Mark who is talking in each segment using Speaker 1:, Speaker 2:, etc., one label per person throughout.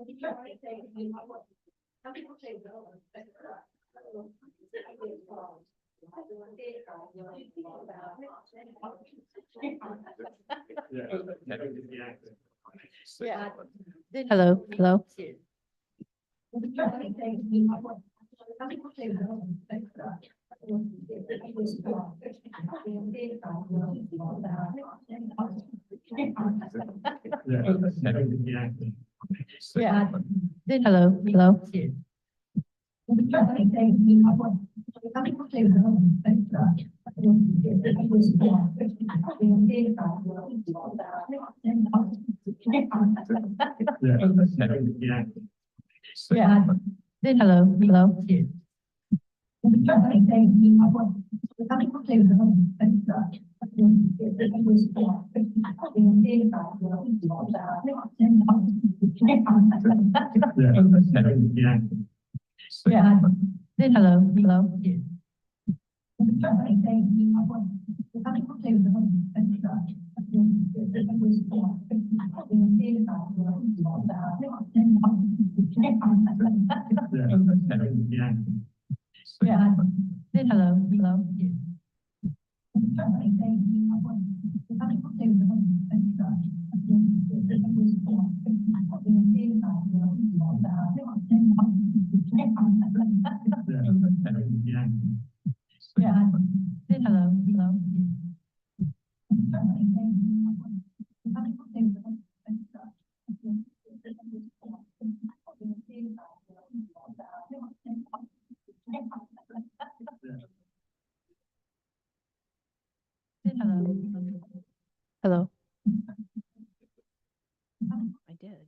Speaker 1: Yeah. Hello, hello. Yeah. Hello, hello. Yeah. Hello, hello. Yeah. Hello, hello. Yeah. Hello, hello. Yeah. Hello, hello. Hello. Hello. I did.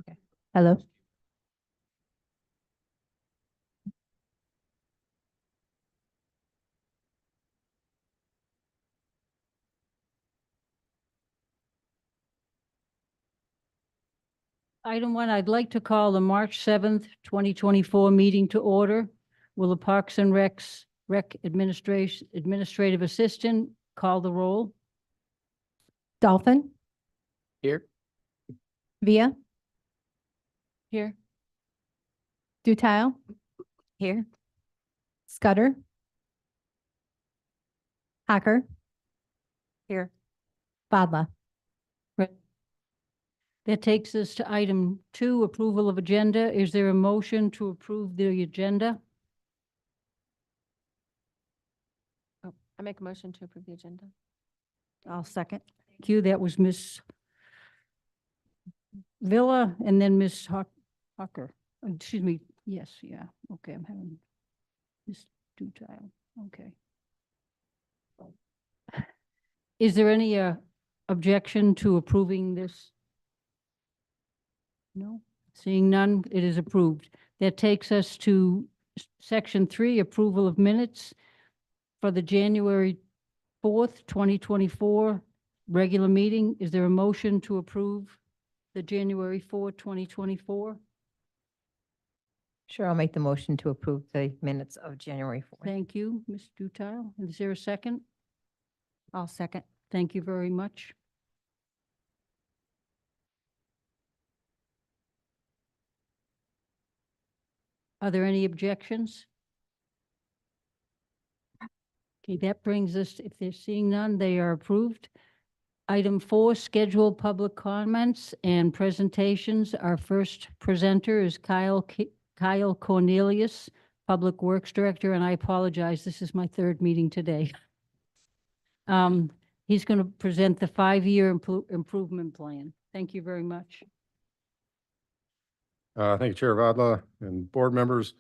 Speaker 1: Okay. Hello. Item one, I'd like to call the March 7th, 2024 meeting to order. Will the Parks and Rec Administrative Assistant call the roll?
Speaker 2: Dolphin,
Speaker 3: Here.
Speaker 2: Via,
Speaker 1: Here.
Speaker 2: Dutile,
Speaker 1: Here.
Speaker 2: Scudder, Hacker,
Speaker 1: Here.
Speaker 2: Badla.
Speaker 1: That takes us to item 2, approval of agenda. Is there a motion to approve the agenda?
Speaker 4: I make a motion to approve the agenda.
Speaker 1: I'll second. Thank you. That was Ms. Villa and then Ms. Hucker. Excuse me. Yes, yeah. Okay, I'm having Ms. Dutile. Okay. Is there any objection to approving this? No? Seeing none, it is approved. That takes us to section 3, approval of minutes for the January 4th, 2024 regular meeting. Is there a motion to approve the January 4th, 2024?
Speaker 2: Sure, I'll make the motion to approve the minutes of January 4th.
Speaker 1: Thank you, Ms. Dutile. Is there a second?
Speaker 4: I'll second.
Speaker 1: Thank you very much. Are there any objections? Okay, that brings us, if they're seeing none, they are approved. Item 4, schedule public comments and presentations. Our first presenter is Kyle Kornelis, Public Works Director, and I apologize, this is my 3rd meeting today. He's going to present the 5-year improvement plan. Thank you very much.
Speaker 3: Thank you, Chair Vadla and board members.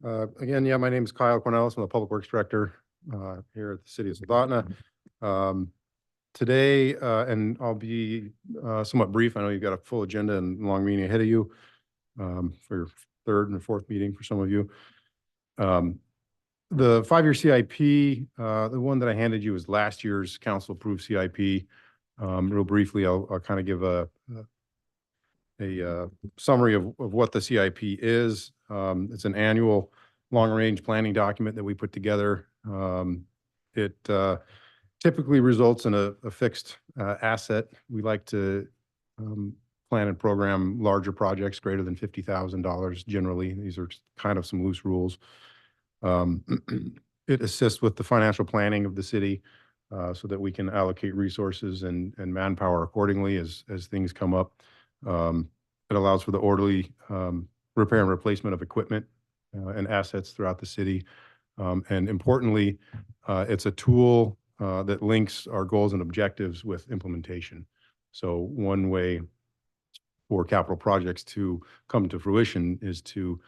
Speaker 3: Again, yeah, my name is Kyle Kornelis. I'm the Public Works Director here at the City of Soldotna. Today, and I'll be somewhat brief. I know you've got a full agenda and long meeting ahead of you for your 3rd and 4th meeting for some of you. The 5-year CIP, the one that I handed you is last year's council approved CIP. Real briefly, I'll kind of give a summary of what the CIP is. It's an annual long-range planning document that we put together. It typically results in a fixed asset. We like to plan and program larger projects greater than $50,000 generally. These are kind of some loose rules. It assists with the financial planning of the city so that we can allocate resources and manpower accordingly as things come up. It allows for the orderly repair and replacement of equipment and assets throughout the city. And importantly, it's a tool that links our goals and objectives with implementation. So one way for capital projects to come to fruition is to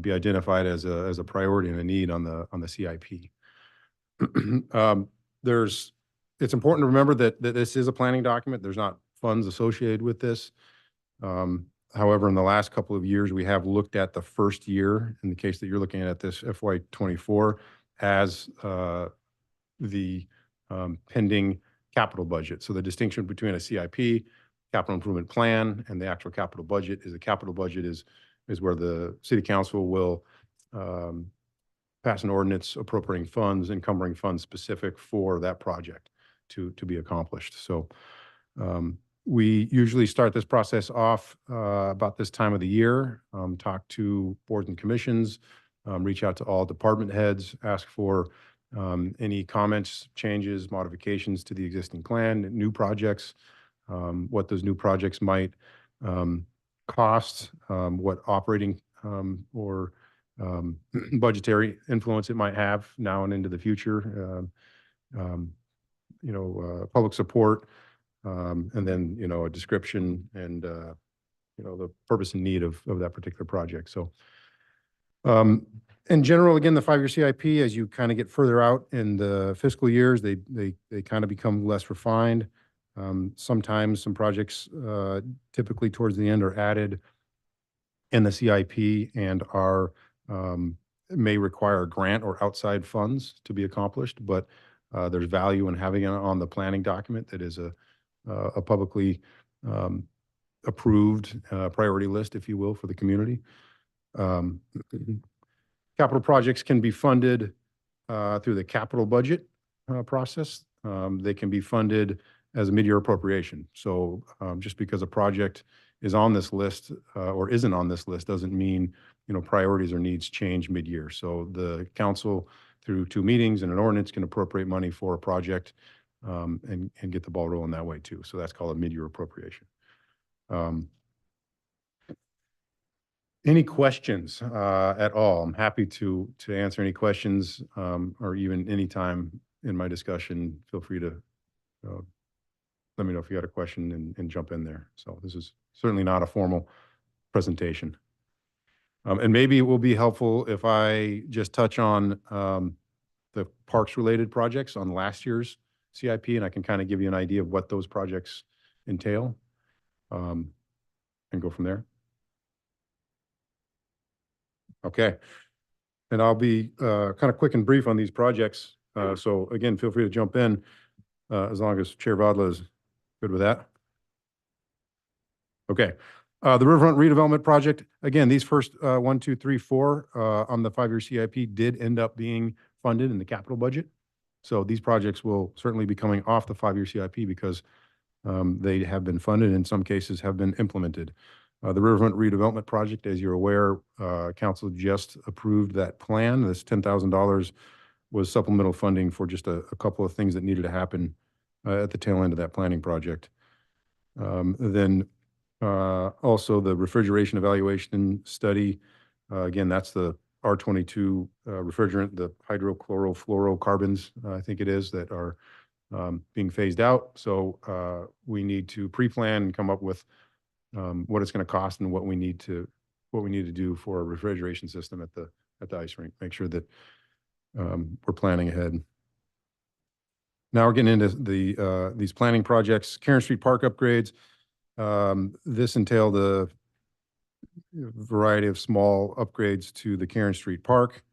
Speaker 3: be identified as a priority and a need on the CIP. It's important to remember that this is a planning document. There's not funds associated with this. However, in the last couple of years, we have looked at the first year, in the case that you're looking at this FY24, as the pending capital budget. So the distinction between a CIP, capital improvement plan, and the actual capital budget is the capital budget is where the city council will pass an ordinance appropriating funds, encumbering funds specific for that project to be accomplished. So we usually start this process off about this time of the year, talk to boards and commissions, reach out to all department heads, ask for any comments, changes, modifications to the existing plan, new projects, what those new projects might cost, what operating or budgetary influence it might have now and into the future, public support, and then, a description and, the purpose and need of that particular project. So, in general, again, the 5-year CIP, as you kind of get further out in the fiscal years, they kind of become less refined. Sometimes some projects, typically towards the end, are added in the CIP and may require a grant or outside funds to be accomplished, but there's value in having it on the planning document that is a publicly approved priority list, if you will, for the community. Capital projects can be funded through the capital budget process. They can be funded as a mid-year appropriation. So just because a project is on this list or isn't on this list doesn't mean, priorities or needs change mid-year. So the council, through 2 meetings and an ordinance, can appropriate money for a project and get the ball rolling that way too. So that's called a mid-year appropriation. Any questions at all? I'm happy to answer any questions or even any time in my discussion. Feel free to let me know if you got a question and jump in there. So this is certainly not a formal presentation. And maybe it will be helpful if I just touch on the parks related projects on last year's CIP, and I can kind of give you an idea of what those projects entail and go from there. Okay. And I'll be kind of quick and brief on these projects. So again, feel free to jump in as long as Chair Vadla is good with that. Okay. The Riverfront redevelopment project, again, these first 1, 2, 3, 4 on the 5-year CIP did end up being funded in the capital budget. So these projects will certainly be coming off the 5-year CIP because they have been funded, in some cases have been implemented. The Riverfront redevelopment project, as you're aware, council just approved that plan. This $10,000 was supplemental funding for just a couple of things that needed to happen at the tail end of that planning project. Then also the refrigeration evaluation study. Again, that's the R22 refrigerant, the hydrochlorofluorocarbons, I think it is, that are being phased out. So we need to pre-plan and come up with what it's going to cost and what we need to do for a refrigeration system at the ice rink. Make sure that we're planning ahead. Now we're getting into these planning projects. Karen Street Park upgrades. This entailed a variety of small upgrades to the Karen Street Park.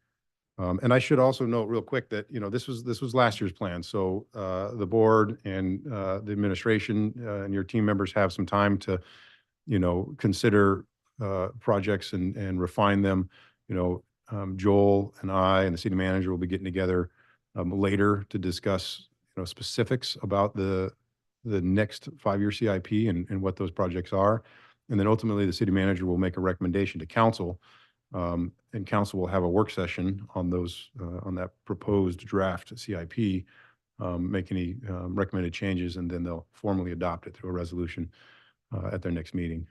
Speaker 3: And I should also note real quick that, this was last year's plan. So the board and the administration and your team members have some time to, consider projects and refine them. Joel and I and the city manager will be getting together later to discuss, specifics about the next 5-year CIP and what those projects are. And then ultimately, the city manager will make a recommendation to council. And council will have a work session on those, on that proposed draft CIP, make any recommended changes, and then they'll formally adopt it through a resolution at their next meeting.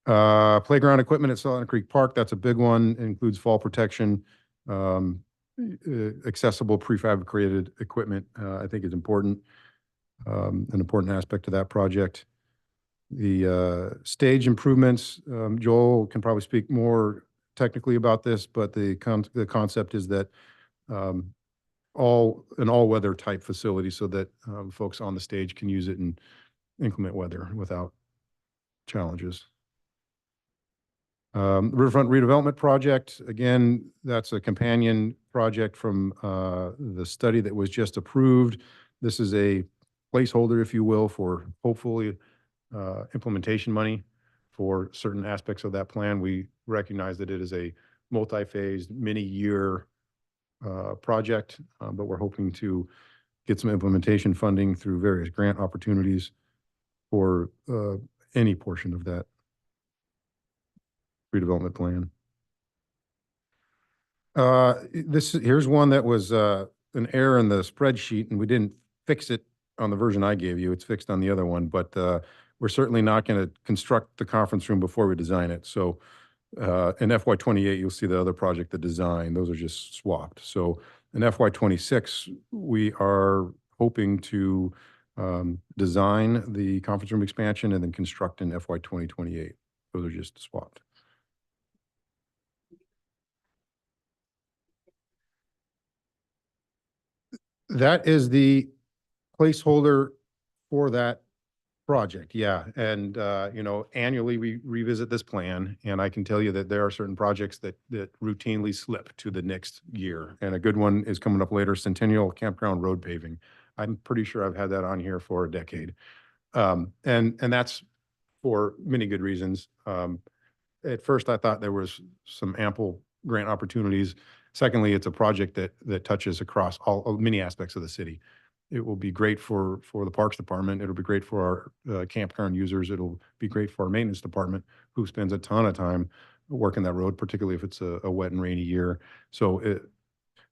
Speaker 3: Playground equipment at Soldotna Creek Park, that's a big one. It includes fall protection, accessible prefabricated equipment, I think is important, an important aspect of that project. The stage improvements, Joel can probably speak more technically about this, but the concept is that an all-weather type facility so that folks on the stage can use it in inclement weather without challenges. Riverfront redevelopment project, again, that's a companion project from the study that was just approved. This is a placeholder, if you will, for hopefully implementation money for certain aspects of that plan. We recognize that it is a multi-phased, many-year project, but we're hoping to get some implementation funding through various grant opportunities for any portion of that redevelopment plan. Here's one that was an error in the spreadsheet, and we didn't fix it on the version I gave you. It's fixed on the other one, but we're certainly not going to construct the conference room before we design it. So in FY28, you'll see the other project, the design. Those are just swapped. So in FY26, we are hoping to design the conference room expansion and then construct in FY28. Those are just swapped. That is the placeholder for that project, yeah. And, you know, annually we revisit this plan, and I can tell you that there are certain projects that routinely slip to the next year. And a good one is coming up later, Centennial Campground Road paving. I'm pretty sure I've had that on here for a decade. And that's for many good reasons. At first, I thought there was some ample grant opportunities. Secondly, it's a project that touches across many aspects of the city. It will be great for the Parks Department. It'll be great for our campground users. It'll be great for our maintenance department, who spends a ton of time working that road, particularly if it's a wet and rainy year. So,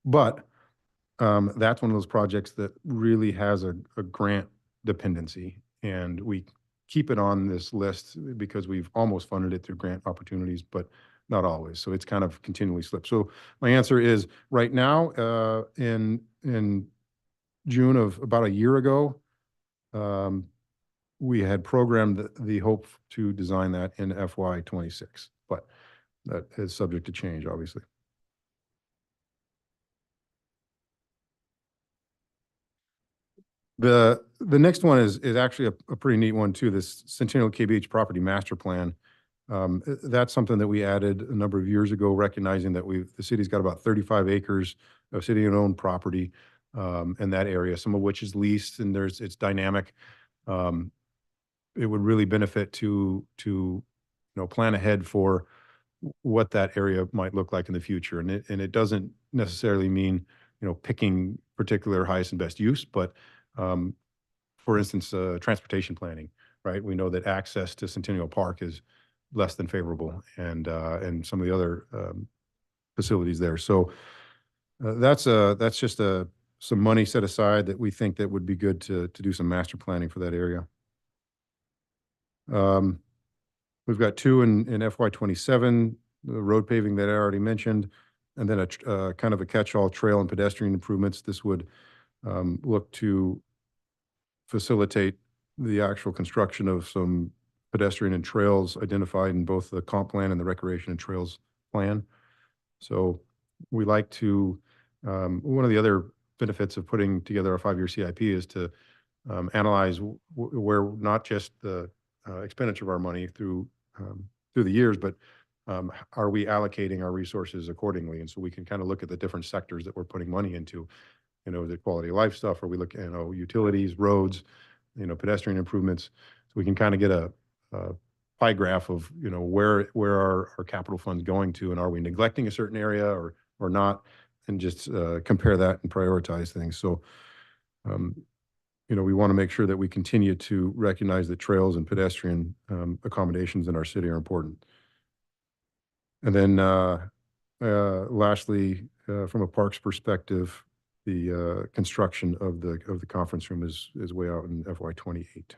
Speaker 3: that's one of those projects that really has a grant dependency, and we keep it on this list because we've almost funded it through grant opportunities, but not always. So it's kind of continually slipped. So my answer is right now, in June of about a year ago, we had programmed the hope to design that in FY26, but that is subject to change, obviously. The next one is actually a pretty neat one too, this Centennial KBH Property Master Plan. That's something that we added a number of years ago, recognizing that the city's got about 35 acres of city-owned property in that area, some of which is leased, and it's dynamic. It would really benefit to plan ahead for what that area might look like in the future, and it doesn't necessarily mean picking particular highest and best use, but for instance, transportation planning, right? We know that access to Centennial Park is less than favorable, and some of the other facilities there. So that's just some money set aside that we think that would be good to do some master planning for that area. We've got two in FY27, the road paving that I already mentioned, and then a kind of a catch-all trail and pedestrian improvements. This would look to facilitate the actual construction of some pedestrian and trails identified in both the comp plan and the recreation and trails plan. So we like to, one of the other benefits of putting together a 5-year CIP is to analyze where not just the expenditure of our money through the years, but are we allocating our resources accordingly? And so we can kind of look at the different sectors that we're putting money into. The quality of life stuff, or we look at utilities, roads, pedestrian improvements. So we can kind of get a pie graph of where are our capital funds going to, and are we neglecting a certain area or not, and just compare that and prioritize things. So we want to make sure that we continue to recognize that trails and pedestrian accommodations in our city are important. And then lastly, from a parks perspective, the construction of the conference room is way out in FY28.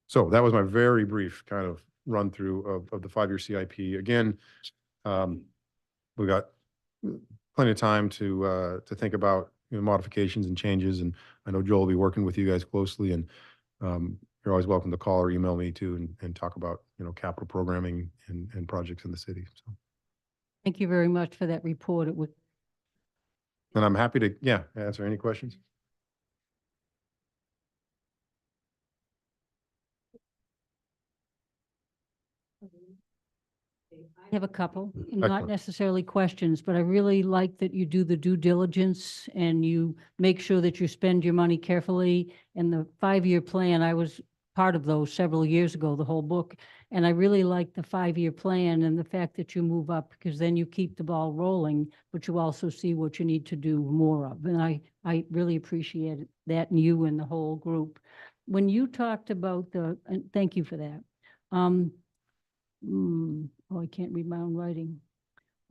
Speaker 3: So that was my very brief kind of run through of the 5-year CIP. Again, we got plenty of time to think about modifications and changes, and I know Joel will be working with you guys closely, and you're always welcome to call or email me too and talk about capital programming and projects in the city. So,
Speaker 1: Thank you very much for that report. It was
Speaker 3: and I'm happy to answer any questions.
Speaker 1: I have a couple, not
Speaker 3: Excellent.
Speaker 1: necessarily questions, but I really like that you do the due diligence and you make sure that you spend your money carefully. And the 5-year plan, I was part of those several years ago, the whole book. And I really like the 5-year plan and the fact that you move up, because then you keep the ball rolling, but you also see what you need to do more of. And I really appreciate that, and you and the whole group. When you talked about and thank you for that. I can't read my own writing.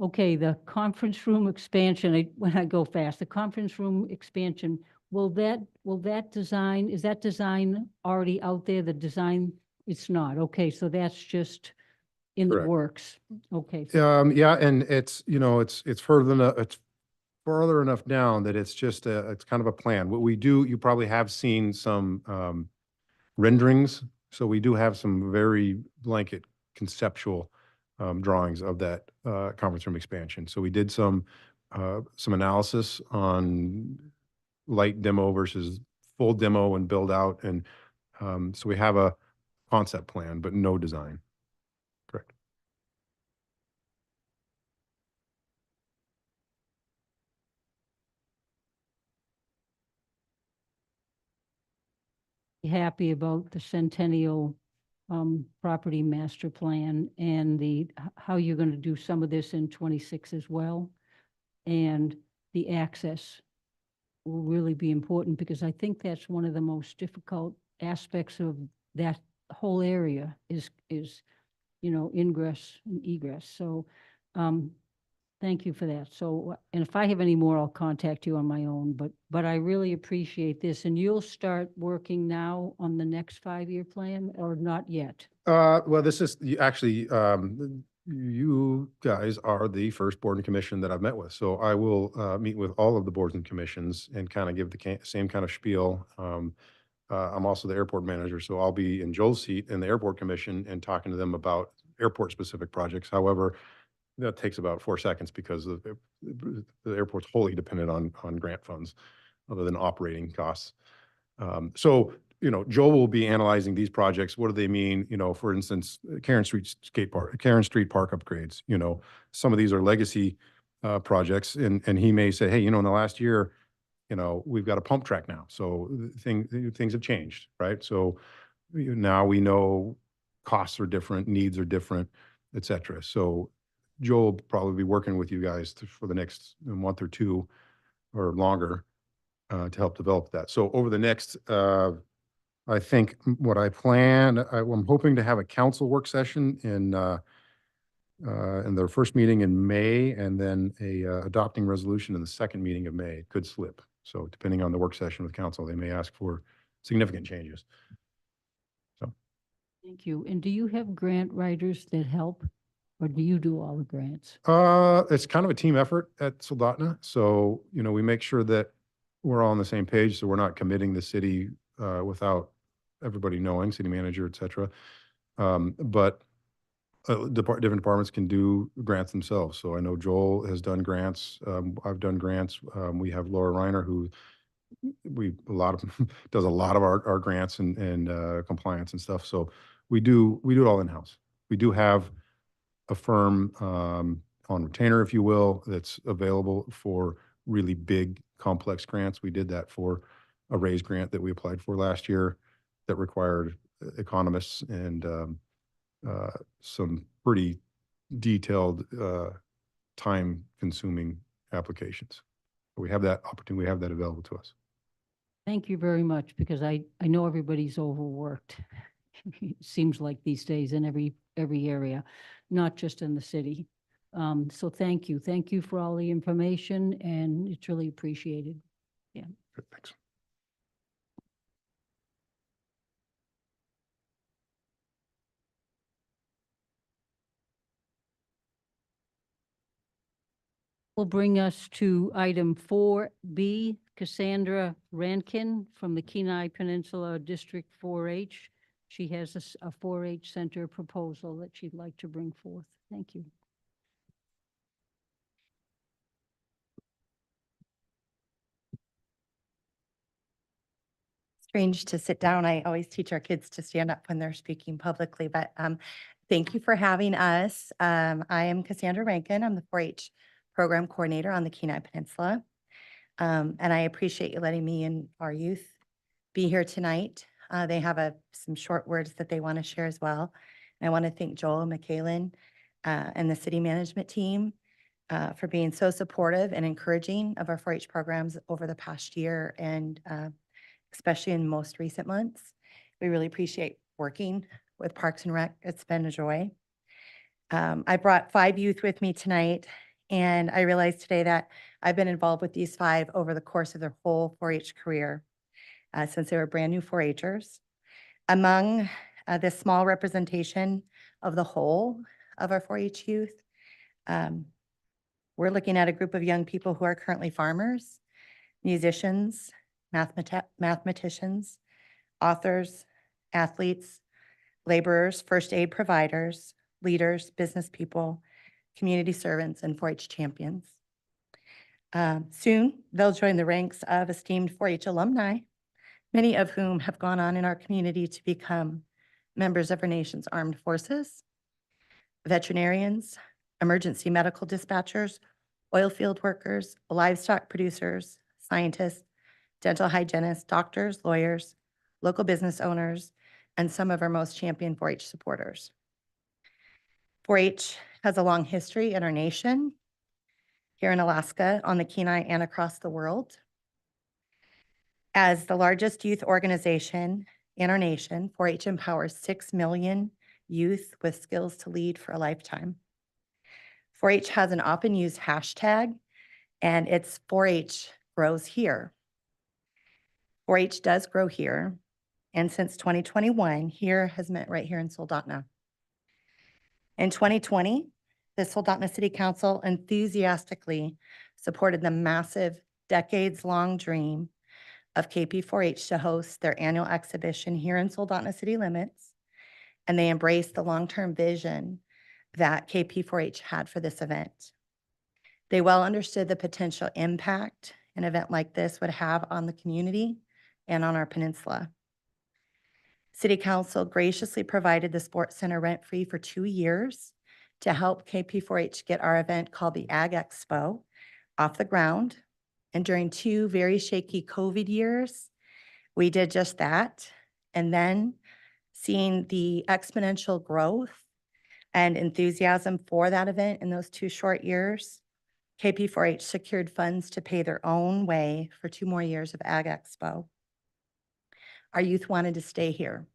Speaker 1: Okay, the conference room expansion, when I go fast, the conference room expansion, is that design already out there? The design, it's not. Okay, so that's just in the
Speaker 3: Correct.
Speaker 1: works. Okay.
Speaker 3: Yeah, and it's further enough down that it's just it's kind of a plan. What we do, you probably have seen some renderings. So we do have some very blanket conceptual drawings of that conference room expansion. So we did some analysis on light demo versus full demo and build out. And so we have a concept plan, but no design. Correct.
Speaker 1: Happy about the Centennial property master plan and how you're going to do some of this in 26 as well. And the access will really be important, because I think that's one of the most difficult aspects of that whole area is ingress and egress. So thank you for that. So, and if I have any more, I'll contact you on my own, but I really appreciate this. And you'll start working now on the next 5-year plan, or not yet?
Speaker 3: Well, this is actually, you guys are the first board and commission that I've met with. So I will meet with all of the boards and commissions and kind of give the same kind of spiel. I'm also the airport manager, so I'll be in Joel's seat in the airport commission and talking to them about airport specific projects. However, that takes about 4 seconds because the airport's wholly dependent on grant funds other than operating costs. So, Joel will be analyzing these projects. What do they mean? For instance, Karen Street Park upgrades. Some of these are legacy projects, and he may say, hey, in the last year, we've got a pump track now. So things have changed, right? So now we know costs are different, needs are different, et cetera. So Joel will probably be working with you guys for the next month or two or longer to help develop that. So over the next, I think what I plan, I'm hoping to have a council work session in their first meeting in May, and then a adopting resolution in the second meeting of May. It could slip. So depending on the work session with council, they may ask for significant changes. So.
Speaker 1: Thank you. And do you have grant writers that help, or do you do all the grants?
Speaker 3: It's kind of a team effort at Soldotna. So, we make sure that we're all on the same page. So we're not committing the city without everybody knowing, city manager, et cetera. But different departments can do grants themselves. So I know Joel has done grants. I've done grants. We have Laura Reiner, who does a lot of our grants and compliance and stuff. So we do it all in-house. We do have a firm on retainer, if you will, that's available for really big, complex grants. We did that for a raise grant that we applied for last year that required economists and some pretty detailed, time-consuming applications. We have that opportunity. We have that available to us.
Speaker 1: Thank you very much, because I know everybody's overworked. It seems like these days in every area, not just in the city. So thank you. Thank you for all the information, and it's really appreciated.
Speaker 3: Good, thanks.
Speaker 1: Will bring us to item 4B, Cassandra Rankin from the Kenai Peninsula District 4-H. She has a 4-H center proposal that she'd like to bring forth. Thank you.
Speaker 5: Strange to sit down. I always teach our kids to stand up when they're speaking publicly, but thank you for having us. I am Cassandra Rankin. I'm the 4-H program coordinator on the Kenai Peninsula. And I appreciate you letting me and our youth be here tonight. They have some short words that they want to share as well. And I want to thank Joel and Michaelin and the city management team for being so supportive and encouraging of our 4-H programs over the past year, and especially in most recent months. We really appreciate working with Parks and Rec. It's been a joy. I brought 5 youth with me tonight, and I realized today that I've been involved with these 5 over the course of their whole 4-H career, since they were brand new 4-Hers. Among this small representation of the whole of our 4-H youth, we're looking at a group of young people who are currently farmers, musicians, mathematicians, authors, athletes, laborers, first aid providers, leaders, business people, community servants, and 4-H champions. Soon, they'll join the ranks of esteemed 4-H alumni, many of whom have gone on in our community to become members of our nation's armed forces, veterinarians, emergency medical dispatchers, oil field workers, livestock producers, scientists, dental hygienists, doctors, lawyers, local business owners, and some of our most champion 4-H supporters. 4-H has a long history in our nation, here in Alaska, on the Kenai, and across the world. As the largest youth organization in our nation, 4-H empowers 6 million youth with skills to lead for a lifetime. 4-H has an often used hashtag, and it's 4-H grows here. 4-H does grow here, and since 2021, here has meant right here in Soldotna. In 2020, the Soldotna City Council enthusiastically supported the massive, decades-long dream of KP4H to host their annual exhibition here in Soldotna city limits, and they embraced the long-term vision that KP4H had for this event. They well understood the potential impact an event like this would have on the community and on our peninsula. City Council graciously provided the Sports Center rent-free for 2 years to help KP4H get our event called the Ag Expo off the ground. And during 2 very shaky COVID years, we did just that. And then seeing the exponential growth and enthusiasm for that event in those 2 short years, KP4H secured funds to pay their own way for 2 more years of Ag Expo. Our youth wanted to stay here.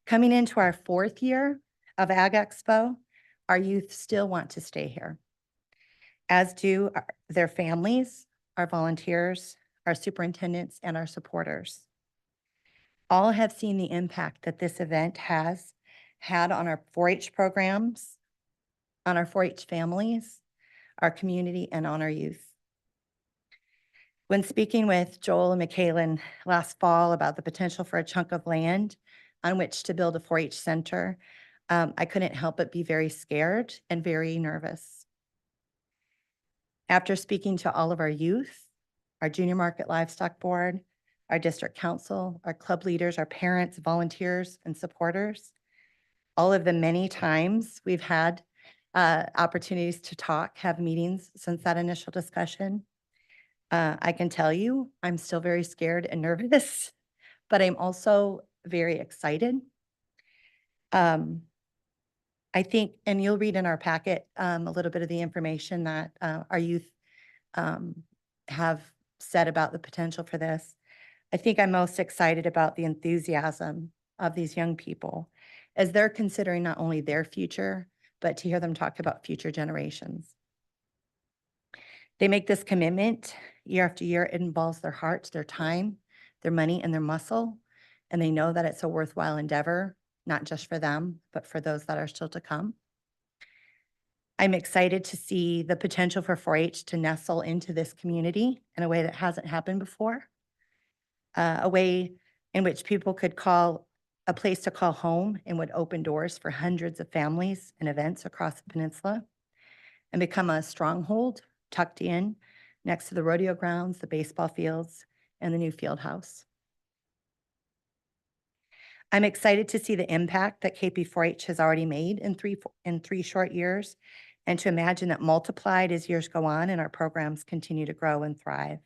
Speaker 5: Coming into our 4th year of Ag Expo, our youth still want to stay here, as do their families, our volunteers, our superintendents, and our supporters. All have seen the impact that this event has had on our 4-H programs, on our 4-H families, our community, and on our youth. When speaking with Joel and Michaelin last fall about the potential for a chunk of land on which to build a 4-H center, I couldn't help but be very scared and very nervous. After speaking to all of our youth, our Junior Market Livestock Board, our district council, our club leaders, our parents, volunteers, and supporters, all of the many times we've had opportunities to talk, have meetings since that initial discussion, I can tell you I'm still very scared and nervous, but I'm also very excited. I think, and you'll read in our packet a little bit of the information that our youth have said about the potential for this. I think I'm most excited about the enthusiasm of these young people as they're considering not only their future, but to hear them talk about future generations. They make this commitment year after year. It involves their hearts, their time, their money, and their muscle. And they know that it's a worthwhile endeavor, not just for them, but for those that are still to come. I'm excited to see the potential for 4-H to nestle into this community in a way that hasn't happened before. A way in which people could call a place to call home and would open doors for hundreds of families and events across the peninsula and become a stronghold tucked in next to the rodeo grounds, the baseball fields, and the new field house. I'm excited to see the impact that KP4H has already made in three short years, and to imagine that multiplied as years go on and our programs continue to grow and thrive.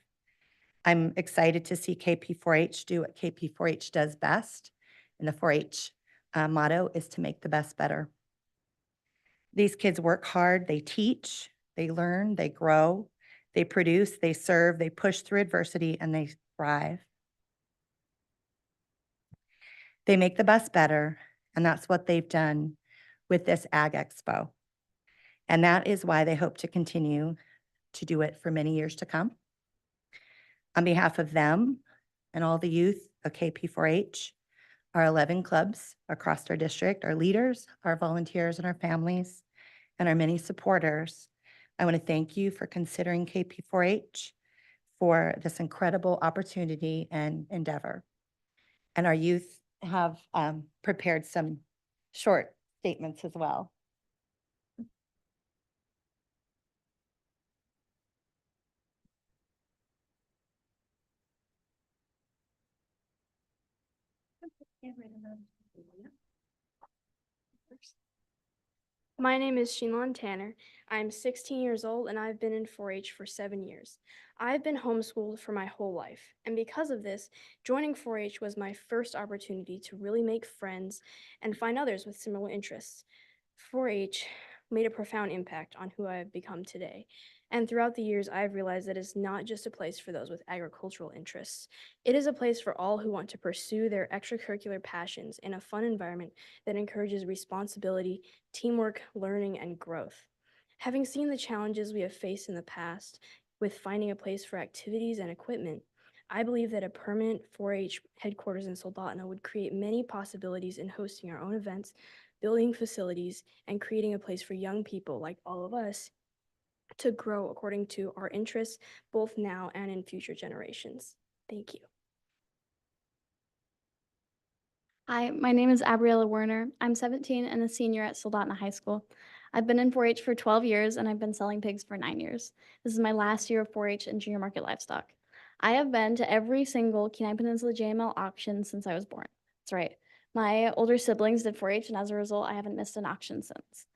Speaker 5: I'm excited to see KP4H do what KP4H does best, and the 4-H motto is to make the best better. These kids work hard, they teach, they learn, they grow, they produce, they serve, they push through adversity, and they thrive. They make the best better, and that's what they've done with this Ag Expo. And that is why they hope to continue to do it for many years to come. On behalf of them and all the youth of KP4H, our 11 clubs across our district, our leaders, our volunteers, and our families, and our many supporters, I want to thank you for considering KP4H for this incredible opportunity and endeavor. And our youth have prepared some short statements as well.
Speaker 6: My name is Shinlon Tanner. I'm 16 years old and I've been in 4-H for 7 years. I've been homeschooled for my whole life, and because of this, joining 4-H was my first opportunity to really make friends and find others with similar interests. 4-H made a profound impact on who I have become today. And throughout the years, I've realized that it's not just a place for those with agricultural interests. It is a place for all who want to pursue their extracurricular passions in a fun environment that encourages responsibility, teamwork, learning, and growth. Having seen the challenges we have faced in the past with finding a place for activities and equipment, I believe that a permanent 4-H headquarters in Soldotna would create many possibilities in hosting our own events, building facilities, and creating a place for young people like all of us to grow according to our interests, both now and in future generations. Thank you.
Speaker 7: Hi, my name is Abriella Werner. I'm 17 and a senior at Soldotna High School. I've been in 4-H for 12 years and I've been selling pigs for 9 years. This is my last year of 4-H and junior market livestock. I have been to every single Kenai Peninsula JML auction since I was born. That's right. My older siblings did 4-H, and as a result, I haven't missed an auction since.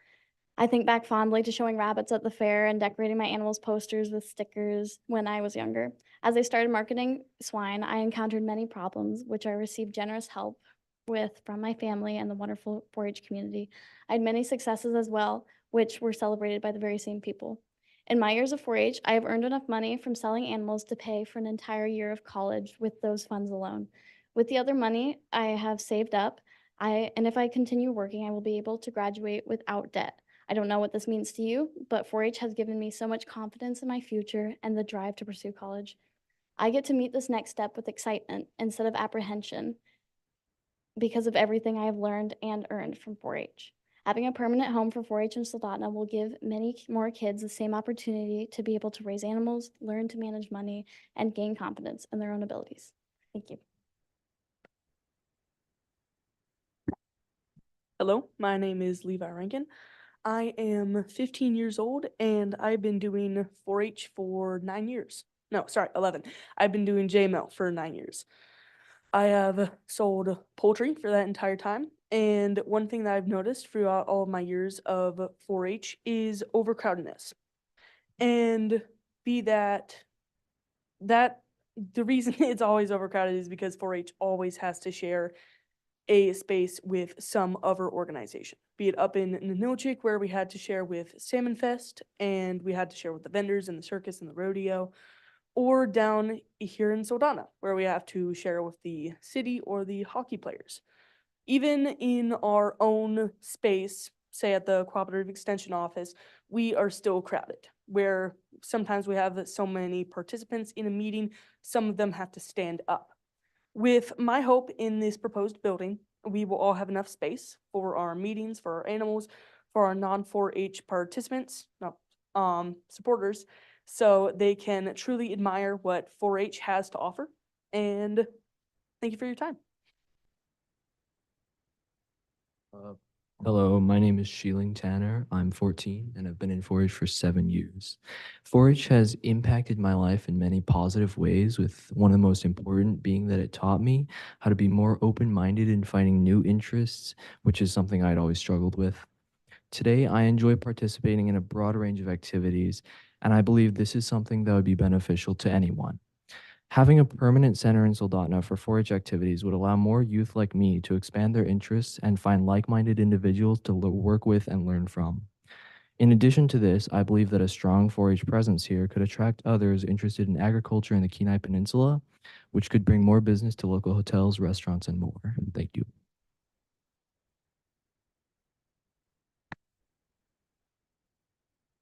Speaker 7: I think back fondly to showing rabbits at the fair and decorating my animals' posters with stickers when I was younger. As I started marketing swine, I encountered many problems, which I received generous help with from my family and the wonderful 4-H community. I had many successes as well, which were celebrated by the very same people. In my years of 4-H, I have earned enough money from selling animals to pay for an entire year of college with those funds alone. With the other money I have saved up, and if I continue working, I will be able to graduate without debt. I don't know what this means to you, but 4-H has given me so much confidence in my future and the drive to pursue college. I get to meet this next step with excitement instead of apprehension because of everything I have learned and earned from 4-H. Having a permanent home for 4-H in Soldotna will give many more kids the same opportunity to be able to raise animals, learn to manage money, and gain confidence in their own abilities. Thank you.
Speaker 8: Hello, my name is Levi Rankin. I am 15 years old and I've been doing 4-H for 9 years. No, sorry, 11. I've been doing JML for 9 years. I have sold poultry for that entire time. And one thing that I've noticed throughout all of my years of 4-H is overcrowdedness. And be that the reason it's always overcrowded is because 4-H always has to share a space with some other organization, be it up in Ninilchik where we had to share with Salmon Fest and we had to share with the vendors and the circus and the rodeo, or down here in Soldotna where we have to share with the city or the hockey players. Even in our own space, say at the Cooperative Extension Office, we are still crowded, where sometimes we have so many participants in a meeting, some of them have to stand up. With my hope in this proposed building, we will all have enough space for our meetings, for our animals, for our non-4-H participants, supporters, so they can truly admire what 4-H has to offer. And thank you for your time.
Speaker 9: Hello, my name is Sheeling Tanner. I'm 14 and I've been in 4-H for 7 years. 4-H has impacted my life in many positive ways, with one of the most important being that it taught me how to be more open-minded in finding new interests, which is something I'd always struggled with. Today, I enjoy participating in a broad range of activities, and I believe this is something that would be beneficial to anyone. Having a permanent center in Soldotna for 4-H activities would allow more youth like me to expand their interests and find like-minded individuals to work with and learn from. In addition to this, I believe that a strong 4-H presence here could attract others interested in agriculture in the Kenai Peninsula, which could bring more business to local hotels, restaurants, and more. Thank you.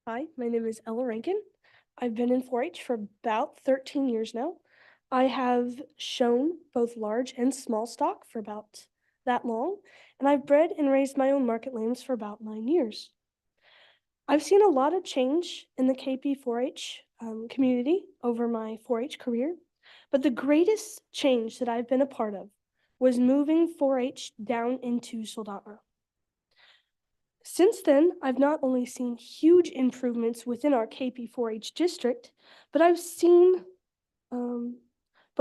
Speaker 10: Hi, my name is Ella Rankin. I've been in 4-H for about 13 years now. I have shown both large and small stock for about that long, and I've bred and raised my own market lambs for about 9 years. I've seen a lot of change in the KP 4-H community over my 4-H career, but the greatest change that I've been a part of was moving 4-H down into Soldotna. Since then, I've not only seen huge improvements within our KP 4-H district, but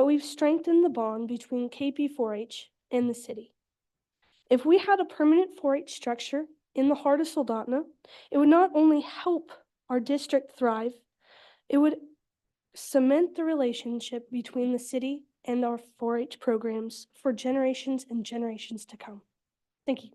Speaker 10: we've strengthened the bond between KP 4-H and the city. If we had a permanent 4-H structure in the heart of Soldotna, it would not only help our district thrive, it would cement the relationship between the city and our 4-H programs for generations and generations to come. Thank you.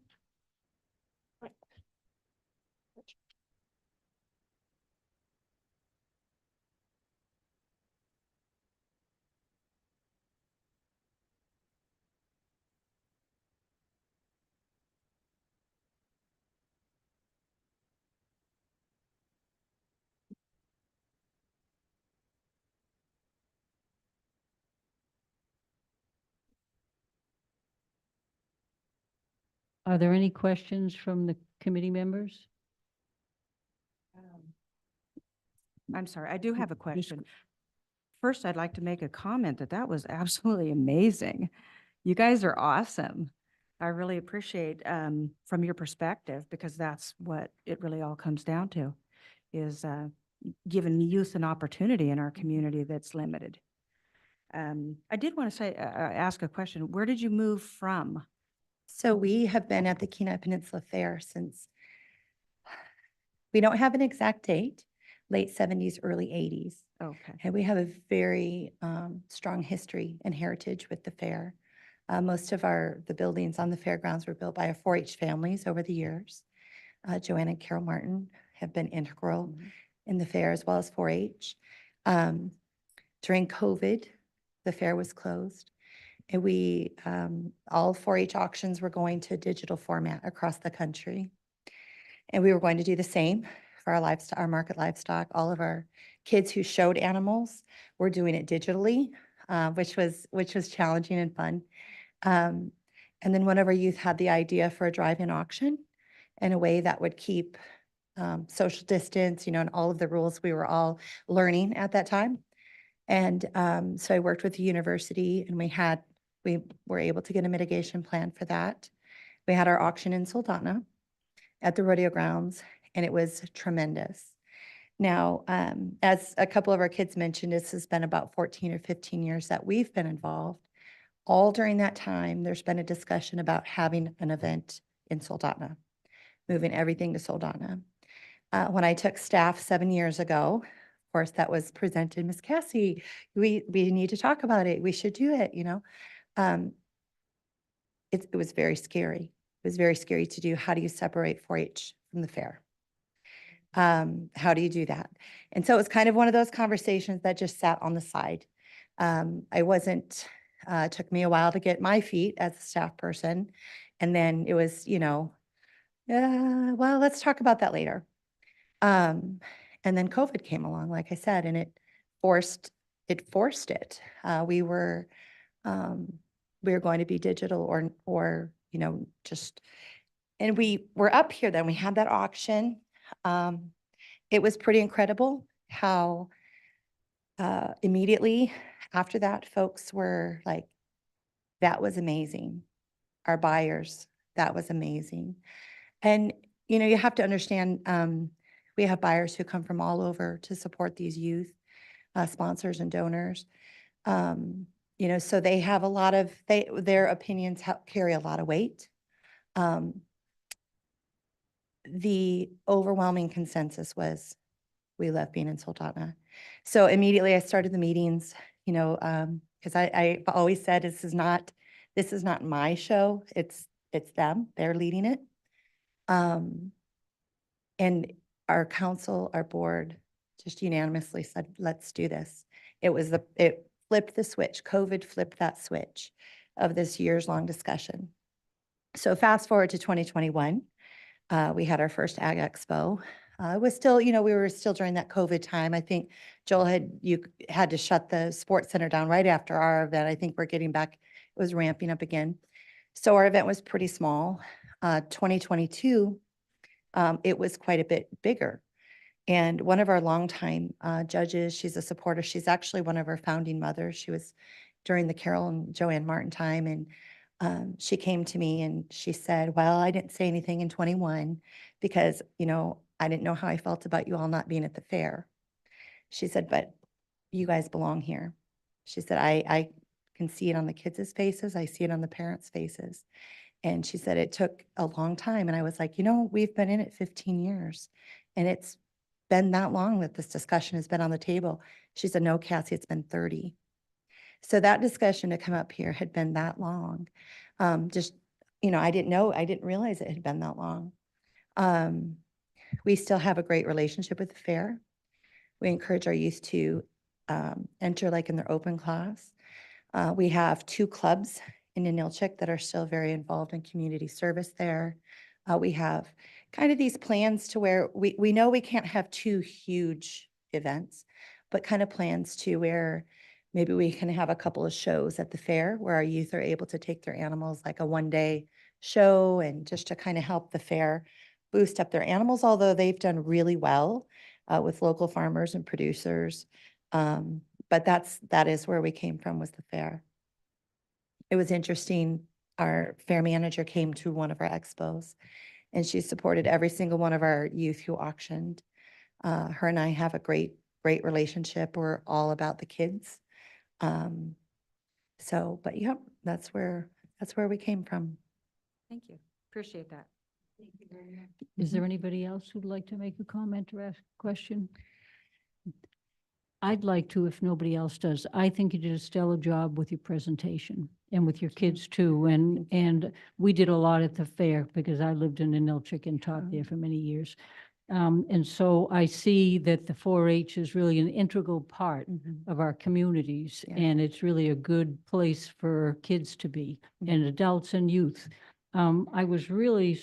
Speaker 1: Are there any questions from the committee members?
Speaker 11: I'm sorry, I do have a
Speaker 1: Just-
Speaker 11: question. First, I'd like to make a comment that was absolutely amazing. You guys are awesome. I really appreciate from your perspective, because that's what it really all comes down to, is giving youth an opportunity in our community that's limited. I did want to say, ask a question. Where did you move from?
Speaker 5: So we have been at the Kenai Peninsula Fair since, we don't have an exact date, late 70s, early 80s.
Speaker 11: Okay.
Speaker 5: And we have a very strong history and heritage with the fair. Most of the buildings on the fairgrounds were built by our 4-H families over the years. Joanna and Carol Martin have been integral in the fair as well as 4-H. During COVID, the fair was closed. And we, all 4-H auctions were going to a digital format across the country. And we were going to do the same for our livestock, our market livestock. All of our kids who showed animals were doing it digitally, which was challenging and fun. And then one of our youth had the idea for a drive-in auction in a way that would keep social distance, and all of the rules we were all learning at that time. And so I worked with the university, and we were able to get a mitigation plan for that. We had our auction in Soldotna at the rodeo grounds, and it was tremendous. Now, as a couple of our kids mentioned, this has been about 14 or 15 years that we've been involved. All during that time, there's been a discussion about having an event in Soldotna, moving everything to Soldotna. When I took staff 7 years ago, of course, that was presented, Ms. Cassie, we need to talk about it. We should do it, it was very scary. It was very scary to do. How do you separate 4-H from the fair? How do you do that? And so it was kind of one of those conversations that just sat on the side. I wasn't, took me a while to get my feet as a staff person. And then it was, well, let's talk about that later. And then COVID came along, like I said, and it forced it. We were going to be digital or, just, and we were up here then. We had that auction. It was pretty incredible how immediately after that, folks were like, that was amazing. Our buyers, that was amazing. And, you have to understand, we have buyers who come from all over to support these youth sponsors and donors. So they have a lot of, their opinions carry a lot of weight. The overwhelming consensus was we love being in Soldotna. So immediately I started the meetings, because I've always said this is not my show. It's them. They're leading it. And our council, our board just unanimously said, let's do this. It flipped the switch. COVID flipped that switch of this years-long discussion. So fast forward to 2021, we had our first Ag Expo. It was still, we were still during that COVID time. I think Joel had to shut the sports center down right after our event. I think we're getting back, it was ramping up again. So our event was pretty small. 2022, it was quite a bit bigger. And one of our longtime judges, she's a supporter. She's actually one of our founding mothers. She was during the Carol and Joanne Martin time. And she came to me and she said, well, I didn't say anything in 21 because, I didn't know how I felt about you all not being at the fair. She said, but you guys belong here. She said, I can see it on the kids' faces. I see it on the parents' faces. And she said, it took a long time. And I was like, we've been in it 15 years and it's been that long that this discussion has been on the table. She said, no, Cassie, it's been 30. So that discussion to come up here had been that long. I didn't realize it had been that long. We still have a great relationship with the fair. We encourage our youth to enter like in their open class. We have 2 clubs in Ninilchik that are still very involved in community service there. We have kind of these plans to where we know we can't have 2 huge events, but kind of plans to where maybe we can have a couple of shows at the fair where our youth are able to take their animals, like a one-day show, and just to kind of help the fair boost up their animals, although they've done really well with local farmers and producers. But that is where we came from, was the fair. It was interesting. Our fair manager came to one of our expos and she supported every single one of our youth who auctioned. Her and I have a great relationship. We're all about the kids. But yep, that's where we came from.
Speaker 11: Thank you. Appreciate that.
Speaker 1: Is there anybody else who'd like to make a comment or ask a question? I'd like to, if nobody else does. I think you did a stellar job with your presentation and with your kids too. And we did a lot at the fair because I lived in Ninilchik and taught there for many years. And so I see that the 4-H is really an integral part of our communities.
Speaker 5: Yeah.
Speaker 1: And it's really a good place for kids to be and adults and youth. I was really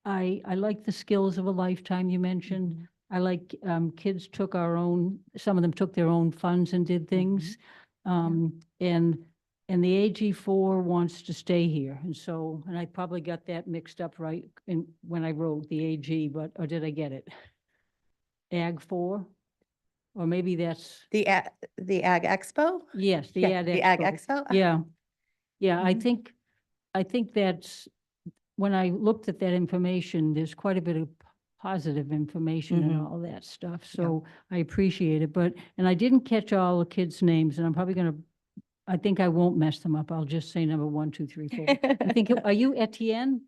Speaker 1: I like the skills of a lifetime you mentioned. I like kids some of them took their own funds and did things. And the AG4 wants to stay here. And I probably got that mixed up right when I wrote the AG, or did I get it? Ag 4? Or maybe that's.
Speaker 5: The Ag Expo?
Speaker 1: Yes, the
Speaker 5: Yeah,
Speaker 1: Ag
Speaker 5: the
Speaker 1: Expo.
Speaker 5: Ag Expo?
Speaker 1: Yeah. Yeah,
Speaker 5: Mhm.
Speaker 1: I think that's, when I looked at that information, there's quite a bit of positive information and all that stuff. So I appreciate it. And I didn't catch all the kids' names, and I'm probably I think I won't mess them up. I'll just say number 1, 2, 3, 4. I think, are you Etienne?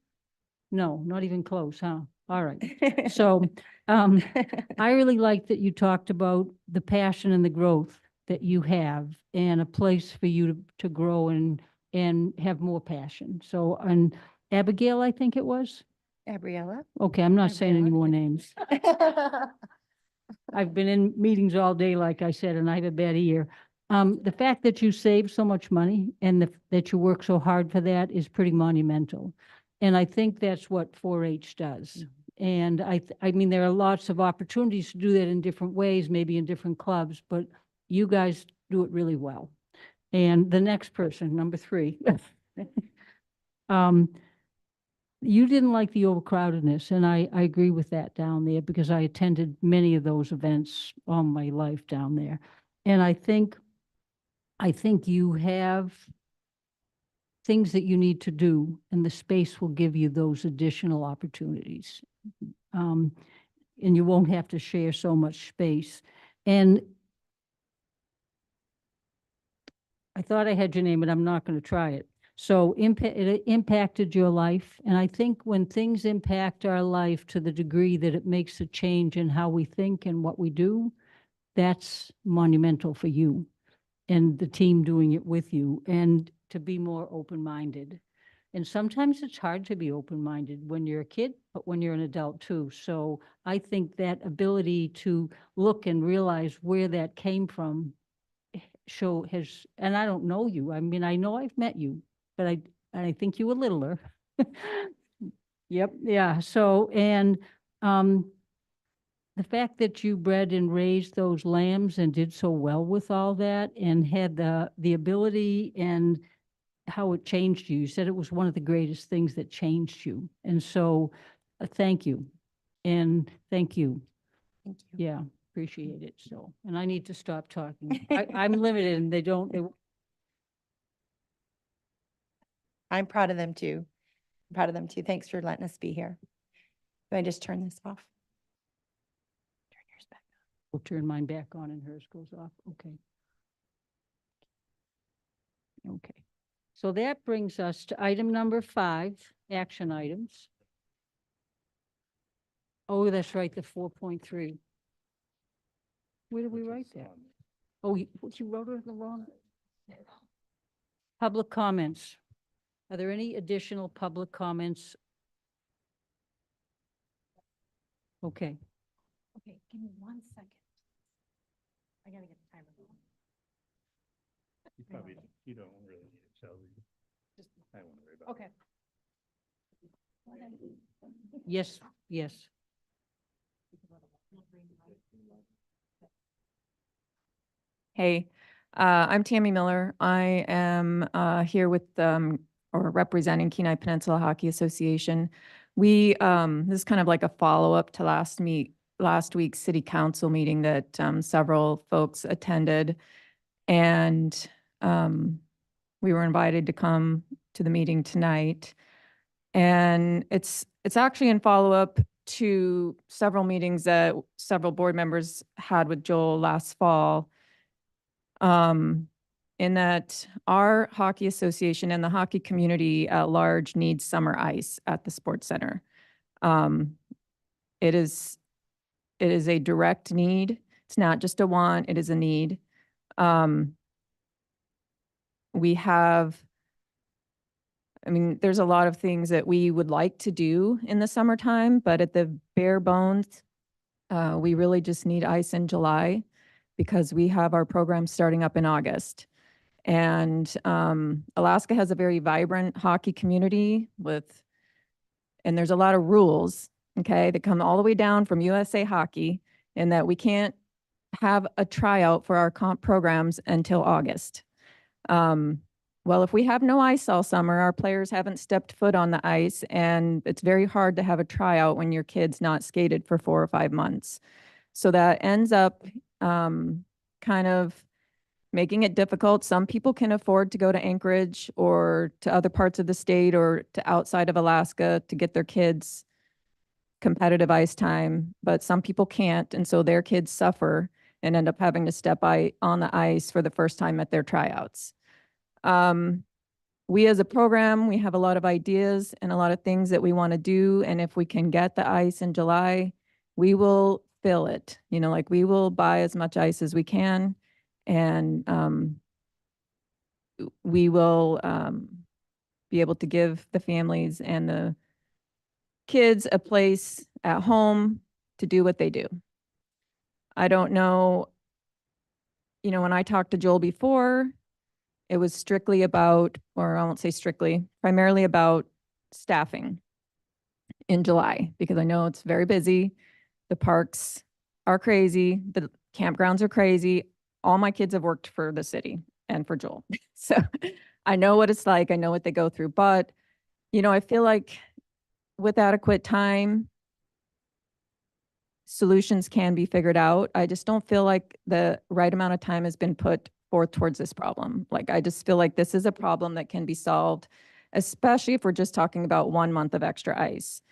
Speaker 1: No, not even close, huh? All right. So I really like that you talked about the passion and the growth that you have and a place for you to grow and and have more passion. So, and Abigail, I think it was.
Speaker 5: Gabriella?
Speaker 1: Okay, I'm not saying any more names.
Speaker 5: Thank
Speaker 1: I've been in meetings all day, like I said, and I have a bad ear. The fact that you save so much money and that you work so hard for that is pretty monumental. And I think that's what 4-H does. And I mean, there are lots of opportunities to do that in different ways, maybe in different clubs, but you guys do it really well. And the next person, number 3. You didn't like the overcrowdedness, and I agree with that down there because I attended many of those events all my life down there. And I think you have things that you need to do, and the space will give you those additional opportunities. And you won't have to share so much space. And I thought I had your name, but I'm not going to try it. So it impacted your life. And I think when things impact our life to the degree that it makes a change in how we think and what we do, that's monumental for you and the team doing it with you, and to be more open-minded. And sometimes it's hard to be open-minded when you're a kid, but when you're an adult too. So I think that ability to look and realize where that came from and I don't know you. I mean, I know I've met you, but I think you were littler. Yep, yeah. So, and the fact that you bred and raised those lambs and did so well with all that and had the ability and how it changed you. You said it was one of the greatest things that changed you. And so thank you. And thank you.
Speaker 5: you.
Speaker 1: Yeah, appreciate it. So, and I need to stop talking. I'm limited and they
Speaker 5: I'm proud of them too. I'm proud of them too. Thanks for letting us be here. Do I just turn this off? Turn yours back.
Speaker 1: will turn mine back on and hers goes off. Okay. Okay. So that brings us to item number 5, action items. Oh, that's right, the 4.3. Where did we write that? Oh, you wrote it in the wrong. Public comments. Are there any additional public comments? Okay.
Speaker 2: Okay, give me 1 second. I gotta get the timer going.
Speaker 3: You don't really need it, Shelby. I won't worry about
Speaker 2: Okay.
Speaker 1: Yes, yes.
Speaker 12: Hey, I'm Tammy Miller. I am here with or representing Kenai Peninsula Hockey Association. We this is kind of like a follow-up to last week's city council meeting that several folks attended, and we were invited to come to the meeting tonight. And it's actually in follow-up to several meetings that several board members had with Joel last fall. In that our hockey association and the hockey community at large needs summer ice at the sports center. It is a direct need. It's not just a want, it is a need. We have, I mean, there's a lot of things that we would like to do in the summertime, but at the bare bones, we really just need ice in July because we have our program starting up in August. And Alaska has a very vibrant hockey community and there's a lot of rules, okay, that come all the way down from USA Hockey, and that we can't have a tryout for our comp programs until August. Well, if we have no ice all summer, our players haven't stepped foot on the ice, and it's very hard to have a tryout when your kid's not skated for 4 or 5 months. So that ends up kind of making it difficult. Some people can afford to go to Anchorage or to other parts of the state or to outside of Alaska to get their kids competitive ice time, but some people can't, and so their kids suffer and end up having to step on the ice for the first time at their tryouts. We as a program, we have a lot of ideas and a lot of things that we want to do, and if we can get the ice in July, we will fill it. You know, like we will buy as much ice as we can, and we will be able to give the families and the kids a place at home to do what they do. I don't know, when I talked to Joel before, it was strictly about, or I won't say strictly, primarily about staffing in July, because I know it's very busy. The parks are crazy. The campgrounds are crazy. All my kids have worked for the city and for Joel. So I know what it's like. I know what they go through. But, I feel like with adequate time, solutions can be figured out. I just don't feel like the right amount of time has been put forth towards this problem. Like, I just feel like this is a problem that can be solved, especially if we're just talking about 1 month of extra ice.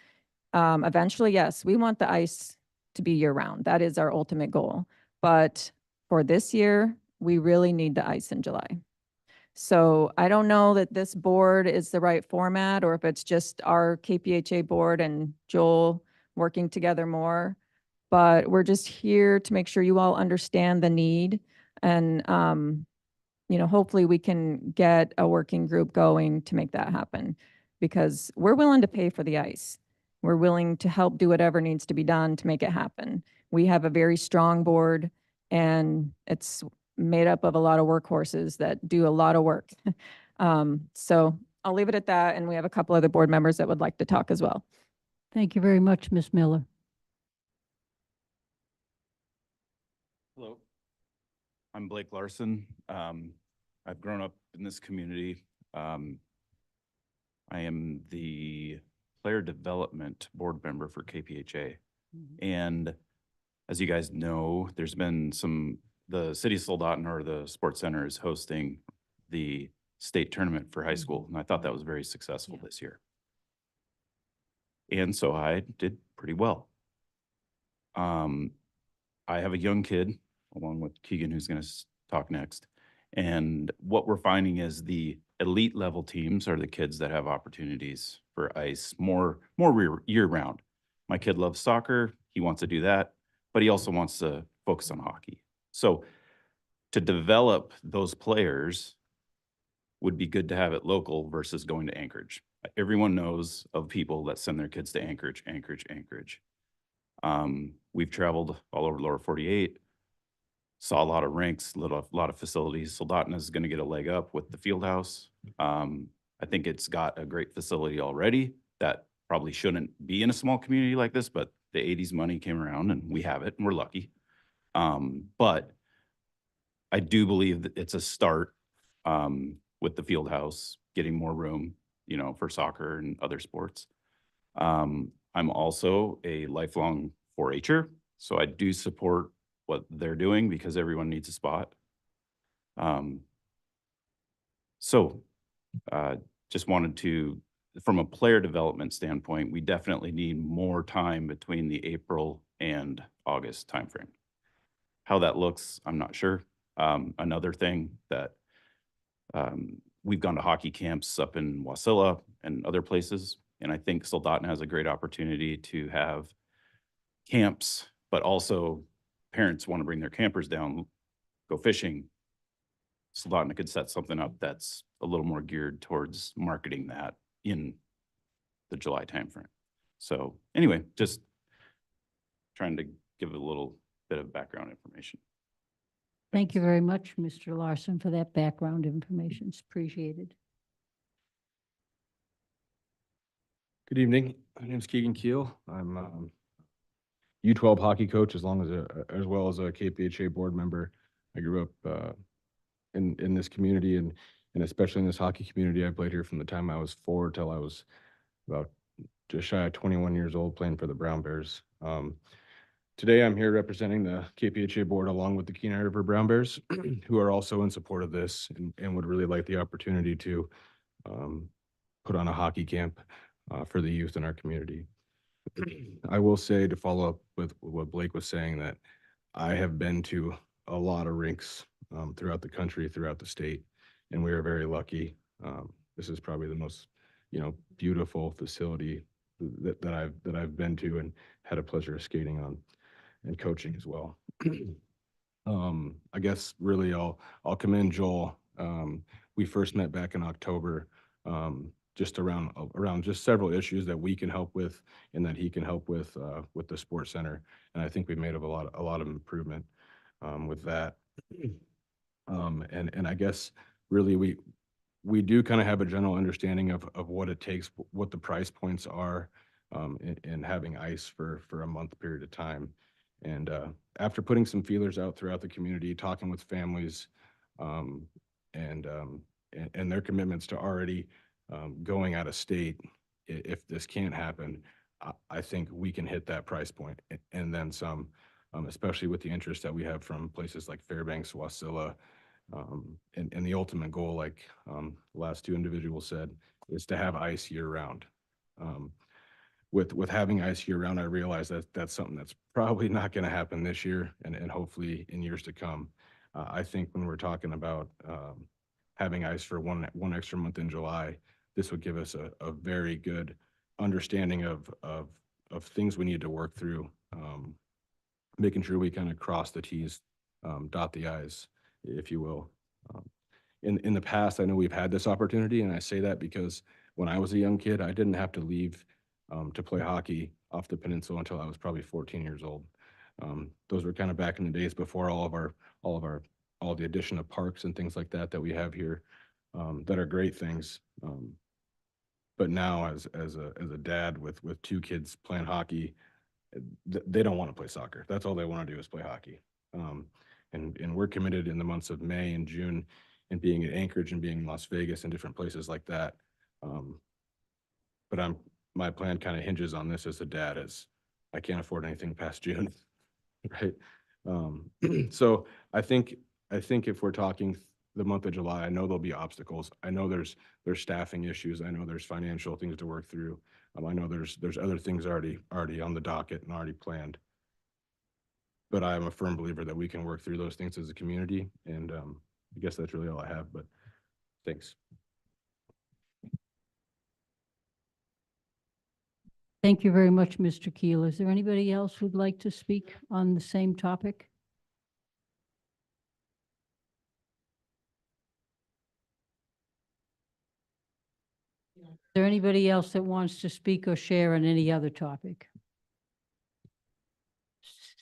Speaker 12: Eventually, yes, we want the ice to be year round. That is our ultimate goal. But for this year, we really need the ice in July. So I don't know that this board is the right format, or if it's just our KPHA board and Joel working together more. But we're just here to make sure you all understand the need. And, hopefully we can get a working group going to make that happen, because we're willing to pay for the ice. We're willing to help do whatever needs to be done to make it happen. We have a very strong board, and it's made up of a lot of workhorses that do a lot of work. So I'll leave it at that. And we have a couple other board members that would like to talk as well.
Speaker 1: Thank you very much, Ms. Miller.
Speaker 13: Hello, I'm Blake Larson. I've grown up in this community. I am the player development board member for KPHA. And as you guys know, there's been the city of Soldotna, or the sports center, is hosting the state tournament for high school. And I thought that was very successful this year. And so I did pretty well. I have a young kid, along with Keegan, who's going to talk next. And what we're finding is the elite level teams are the kids that have opportunities for ice more year round. My kid loves soccer. He wants to do that, but he also wants to focus on hockey. So to develop those players would be good to have it local versus going to Anchorage. Everyone knows of people that send their kids to Anchorage. We've traveled all over lower 48, saw a lot of rinks, a lot of facilities. Soldotna is going to get a leg up with the field house. I think it's got a great facility already that probably shouldn't be in a small community like this, but the 80s money came around and we have it and we're lucky. But I do believe that it's a start with the field house, getting more room, for soccer and other sports. I'm also a lifelong 4-H'er, so I do support what they're doing because everyone needs a spot. Just wanted to, from a player development standpoint, we definitely need more time between the April and August timeframe. How that looks, I'm not sure. Another thing that we've gone to hockey camps up in Wasilla and other places, and I think Soldotna has a great opportunity to have camps, but also parents want to bring their campers down, go fishing. Soldotna could set something up that's a little more geared towards marketing that in the July timeframe. So anyway, just trying to give a little bit of background information.
Speaker 1: Thank you very much, Mr. Larson, for that background information. It's appreciated.
Speaker 14: Good evening. My name is Keegan Keel. I'm U12 hockey coach, as well as a KPHA board member. I grew up in this community and especially in this hockey community. I played here from the time I was 4 till I was about just shy of 21 years old, playing for the Brown Bears. Today I'm here representing the KPHA board along with the Kenai River Brown Bears, who are also in support of this and would really like the opportunity to put on a hockey camp for the youth in our community. I will say, to follow up with what Blake was saying, that I have been to a lot of rinks throughout the country, throughout the state, and we are very lucky. This is probably the most, beautiful facility that I've been to and had a pleasure of skating on and coaching as well. I guess really I'll commend Joel we first met back in October, just around just several issues that we can help with and that he can help with the sports center. And I think we've made a lot of improvement with that. And I guess really we do kind of have a general understanding of what it takes, what the price points are in having ice for a month period of time. And after putting some feelers out throughout the community, talking with families and their commitments to already going out of state, if this can't happen, I think we can hit that price point and then some, especially with the interest that we have from places like Fairbanks, Wasilla, and the ultimate goal, like the last two individuals said, is to have ice year round. With having ice year round, I realize that that's something that's probably not going to happen this year and hopefully in years to come. I think when we're talking about having ice for one extra month in July, this would give us a very good understanding of things we need to work through, making sure we kind of cross the T's, dot the I's, if you will. In the past, I know we've had this opportunity, and I say that because when I was a young kid, I didn't have to leave to play hockey off the peninsula until I was probably 14 years old. Those were kind of back in the days before all the addition of parks and things like that we have here, that are great things. But now as a dad with two kids playing hockey, they don't want to play soccer. That's all they want to do is play hockey. And we're committed in the months of May and June and being at Anchorage and being in Las Vegas and different places like that. But my plan kind of hinges on this as a dad, as I can't afford anything past June, right? So I think if we're talking the month of July, I know there'll be obstacles. I know there's staffing issues. I know there's financial things to work through. I know there's other things already on the docket and already planned. But I am a firm believer that we can work through those things as a community. And I guess that's really all I have, but thanks.
Speaker 1: Thank you very much, Mr. Keel. Is there anybody else who'd like to speak on the same topic? Is there anybody else that wants to speak or share on any other topic?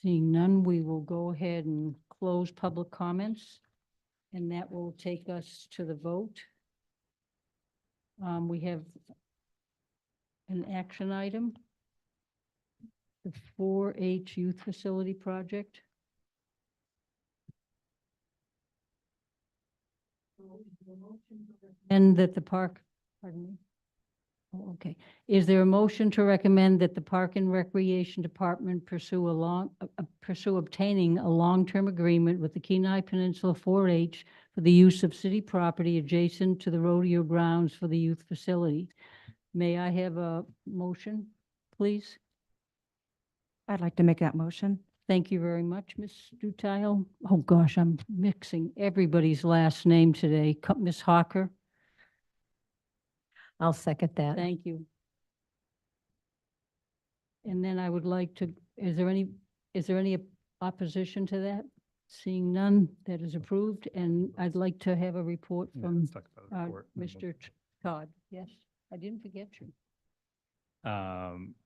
Speaker 1: Seeing none, we will go ahead and close public comments, and that will take us to the vote. We have an action item, the 4-H Youth Facility Project. And that the park, pardon me. Oh, okay. Is there a motion to recommend that the Park and Recreation Department pursue obtaining a long-term agreement with the Kenai Peninsula 4-H for the use of city property adjacent to the rodeo grounds for the youth facility? May I have a motion, please?
Speaker 11: I'd like to make that motion.
Speaker 1: Thank you very much, Ms. Dutile. Oh, gosh, I'm mixing everybody's last name today. Ms. Hawker?
Speaker 2: I'll second that.
Speaker 1: Thank you. And then I would like to, is there any opposition to that? Seeing none, that is approved. And I'd like to have a report from
Speaker 15: let's talk about the report.
Speaker 1: Mr. Todd. Yes, I didn't forget you.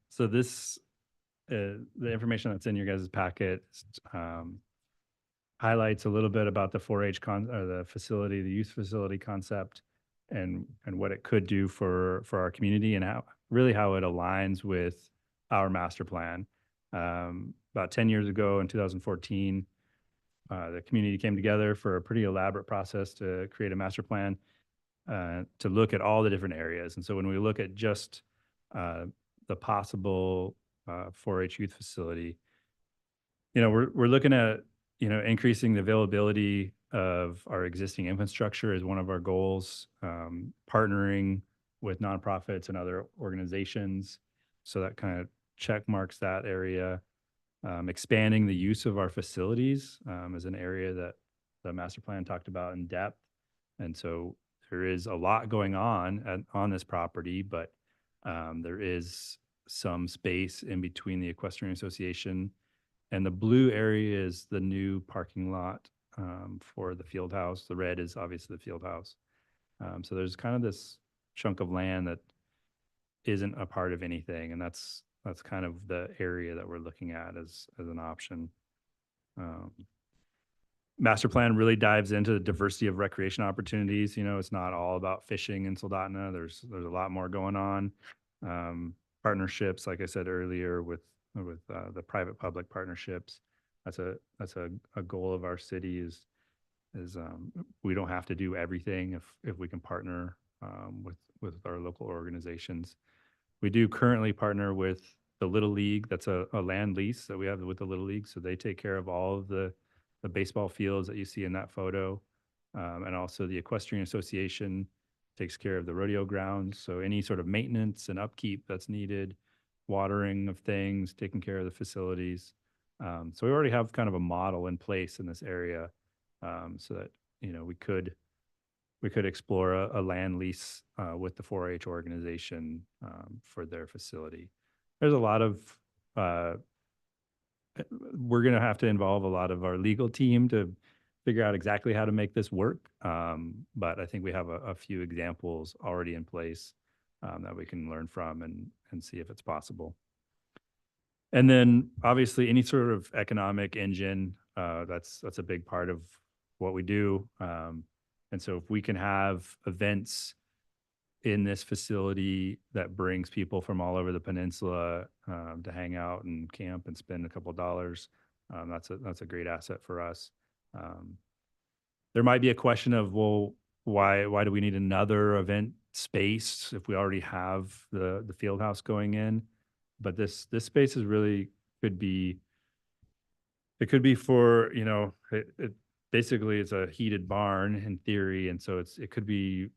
Speaker 15: So this, the information that's in your guys' packet highlights a little bit about the 4-H the facility, the youth facility concept, and what it could do for our community, and how it aligns with our master plan. About 10 years ago in 2014, the community came together for a pretty elaborate process to create a master plan to look at all the different areas. And so when we look at just the possible 4-H youth facility, we're looking at increasing the availability of our existing infrastructure is one of our goals, partnering with nonprofits and other organizations. So that kind of check marks that area. Expanding the use of our facilities is an area that the master plan talked about in depth. And so there is a lot going on this property, but there is some space in between the Equestrian Association and the blue area is the new parking lot for the field house. The red is obviously the field house. So there's kind of this chunk of land that isn't a part of anything, and that's kind of the area that we're looking at as an option. Master plan really dives into the diversity of recreation opportunities. You know, it's not all about fishing in Soldotna. There's a lot more going on. Partnerships, like I said earlier, with the private-public partnerships. That's a goal of our city is we don't have to do everything if we can partner with our local organizations. We do currently partner with the Little League. That's a land lease that we have with the Little League. So they take care of all of the baseball fields that you see in that photo. And also the Equestrian Association takes care of the rodeo grounds. So any sort of maintenance and upkeep that's needed, watering of things, taking care of the facilities. So we already have kind of a model in place in this area, so that, you know, we could explore a land lease with the 4-H organization for their facility. There's a lot of we're going to have to involve a lot of our legal team to figure out exactly how to make this work. But I think we have a few examples already in place that we can learn from and see if it's possible. And then obviously any sort of economic engine, that's a big part of what we do. And so if we can have events in this facility that brings people from all over the peninsula to hang out and camp and spend a couple of dollars, that's a great asset for us. There might be a question of, well, why do we need another event space if we already have the field house going in? But this space is really could be for, you know, it basically it's a heated barn in theory, and so it could be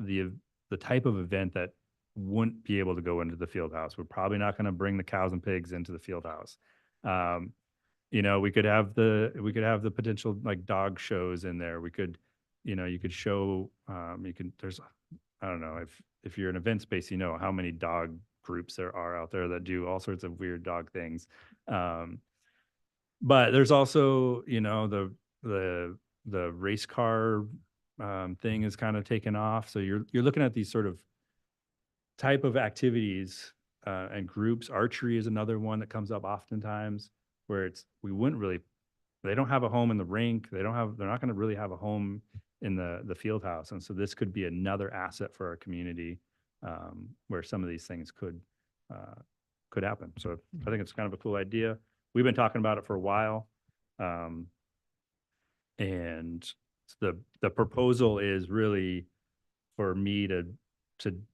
Speaker 15: the type of event that wouldn't be able to go into the field house. We're probably not going to bring the cows and pigs into the field house. You know, we could have the potential like dog shows in there. We could, you know, you could show, there's, I don't know, if you're an event space, you know how many dog groups there are out there that do all sorts of weird dog things. But there's also, you know, the race car thing is kind of taken off. So you're looking at these sort of type of activities and groups. Archery is another one that comes up oftentimes where they don't have a home in the rink. They're not going to really have a home in the field house. And so this could be another asset for our community where some of these things could happen. So I think it's kind of a cool idea. We've been talking about it for a while. And the proposal is really for me to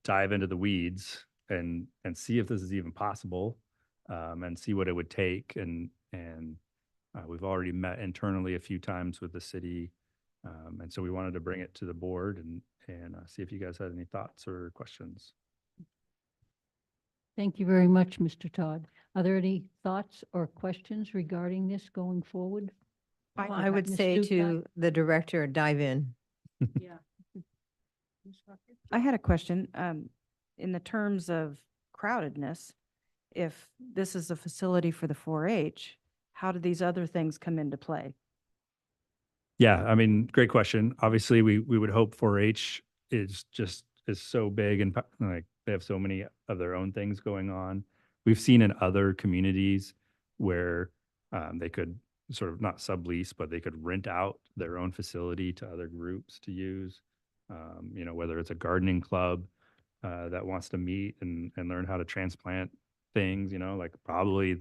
Speaker 15: dive into the weeds and see if this is even possible, and see what it would take. And we've already met internally a few times with the city. And so we wanted to bring it to the board and see if you guys had any thoughts or questions.
Speaker 1: Thank you very much, Mr. Todd. Are there any thoughts or questions regarding this going forward?
Speaker 16: I would
Speaker 1: Ms.
Speaker 16: say
Speaker 1: Duke,
Speaker 16: to the director, dive in.
Speaker 1: Yeah.
Speaker 11: I had a question, in the terms of crowdedness, if this is a facility for the 4-H, how do these other things come into play?
Speaker 15: Yeah, I mean, great question. Obviously, we would hope 4-H is so big and like they have so many of their own things going on. We've seen in other communities where they could sort of not sublease, but they could rent out their own facility to other groups to use. You know, whether it's a gardening club that wants to meet and learn how to transplant things, you know, like probably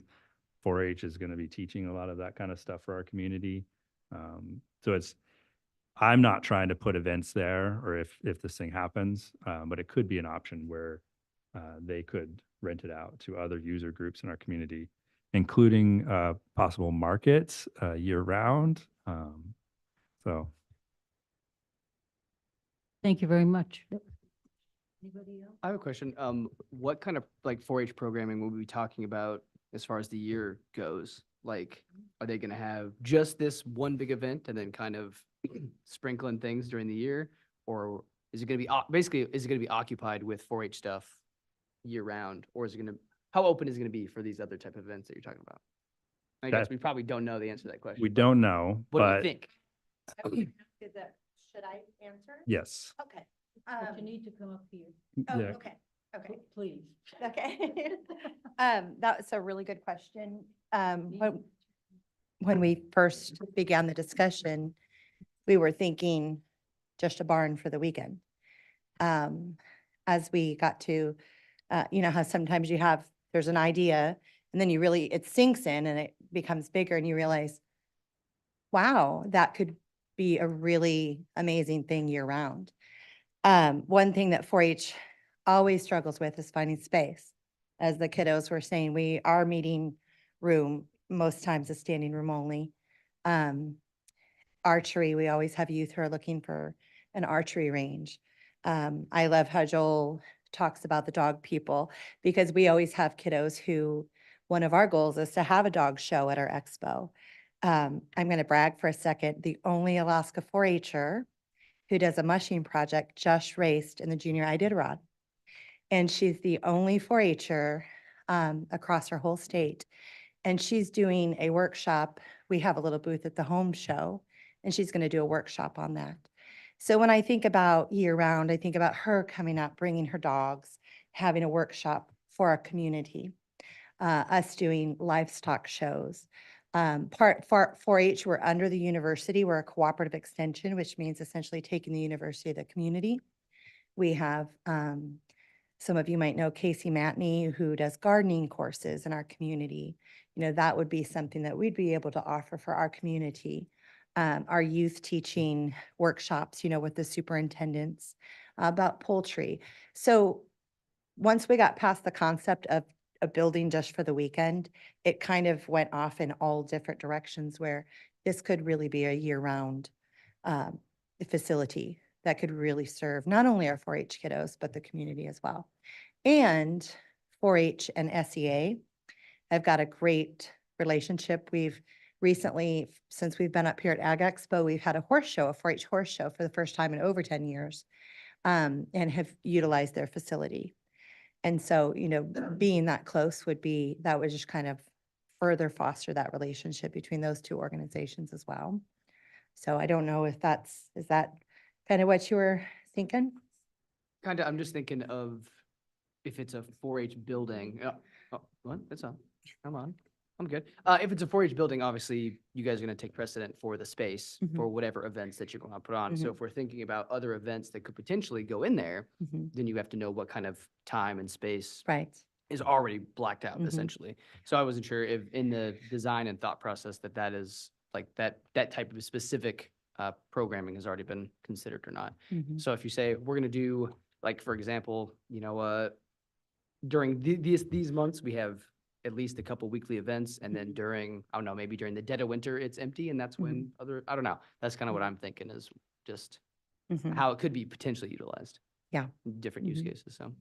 Speaker 15: 4-H is going to be teaching a lot of that kind of stuff for our community. So I'm not trying to put events there or if this thing happens, but it could be an option where they could rent it out to other user groups in our community, including possible markets year round. So.
Speaker 1: Thank you very much. Anybody else?
Speaker 17: I have a question. What kind of like 4-H programming will we be talking about as far as the year goes? Like, are they going to have just this one big event and then kind of sprinkling things during the year? Or is it going to be basically, is it going to be occupied with 4-H stuff year round? Or is it going to, how open is it going to be for these other type of events that you're talking about? I guess we probably don't know the answer to that question.
Speaker 15: We don't know,
Speaker 17: What do
Speaker 15: but
Speaker 17: you think?
Speaker 5: Should I answer?
Speaker 15: yes.
Speaker 5: Okay.
Speaker 1: But you need to come up here,
Speaker 5: Oh,
Speaker 15: Yeah.
Speaker 5: okay, okay,
Speaker 1: please.
Speaker 5: okay. That was a really good question. When we first began the discussion, we were thinking just a barn for the weekend. As we got to, you know, how sometimes there's an idea and then it sinks in and it becomes bigger and you realize, wow, that could be a really amazing thing year round. One thing that 4-H always struggles with is finding space. As the kiddos were saying, our meeting room most times is standing room only. Archery, we always have youth who are looking for an archery range. I love how Joel talks about the dog people because we always have kiddos who, one of our goals is to have a dog show at our expo. I'm going to brag for a second. The only Alaska 4-H'er who does a mushing project just raced in the junior Iditarod. And she's the only 4-H'er across her whole state. And she's doing a workshop. We have a little booth at the home show, and she's going to do a workshop on that. So when I think about year round, I think about her coming up, bringing her dogs, having a workshop for our community, us doing livestock shows. 4-H, we're under the university. We're a cooperative extension, which means essentially taking the university of the community. We have, some of you might know Casey Matney, who does gardening courses in our community. You know, that would be something that we'd be able to offer for our community. Our youth teaching workshops, you know, with the superintendents about poultry. So once we got past the concept of a building just for the weekend, it kind of went off in all different directions where this could really be a year-round facility that could really serve not only our 4-H kiddos, but the community as well. And 4-H and SEA have got a great relationship. We've recently, since we've been up here at Ag Expo, we've had a 4-H horse show for the first time in over 10 years, and have utilized their facility. And so, you know, being that close would just kind of further foster that relationship between those two organizations as well. So I don't know if is that kind of what you were thinking?
Speaker 17: Kind of, I'm just thinking of if it's a 4-H building. What? That's all. Come on. I'm good. If it's a 4-H building, obviously you guys are going to take precedent for the space for whatever events that you're going to put on. So if we're thinking about other events that could potentially go in there, then you have to know what kind of time and space is already blacked out essentially. So I wasn't sure if in the design and thought process that is like that type of specific programming has already been considered or not. So if you say we're going to do, like, for example, you know, during these months, we have at least a couple weekly events. And then during, I don't know, maybe during the dead of winter, it's empty. And that's when I don't know. That's kind of what I'm thinking is just how it could be potentially utilized.
Speaker 5: Yeah.
Speaker 17: Different use cases. So.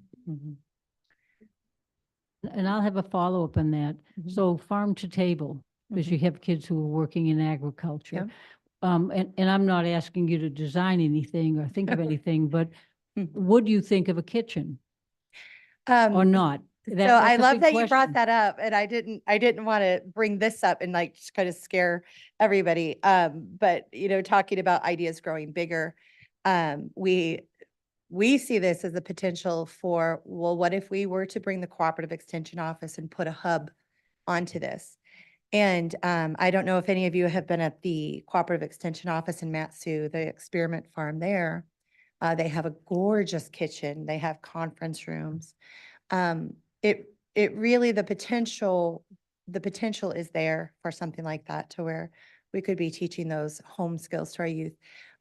Speaker 1: And I'll have a follow-up on that. So farm to table, because you have kids who are working in agriculture. And I'm not asking you to design anything or think of anything, but would you think of a kitchen or not?
Speaker 5: So I love that you brought that up, and I didn't want to bring this up and like just kind of scare everybody. But you know, talking about ideas growing bigger, we see this as a potential for, well, what if we were to bring the cooperative extension office and put a hub onto this? And I don't know if any of you have been at the cooperative extension office in Matsu, the experiment farm there. They have a gorgeous kitchen. They have conference rooms. It really, the potential is there for something like that, to where we could be teaching those home skills to our youth.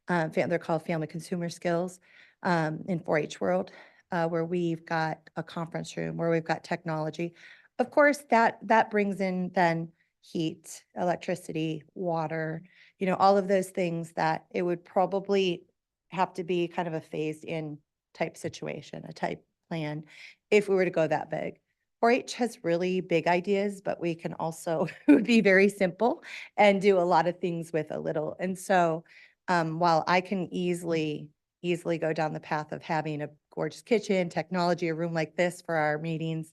Speaker 5: They're called family consumer skills in 4-H world, where we've got a conference room, where we've got technology. Of course, that brings in then heat, electricity, water, you know, all of those things that it would probably have to be kind of a phased in type situation, a type plan, if we were to go that big. 4-H has really big ideas, but we can also be very simple and do a lot of things with a little. And so while I can easily go down the path of having a gorgeous kitchen, technology, a room like this for our meetings,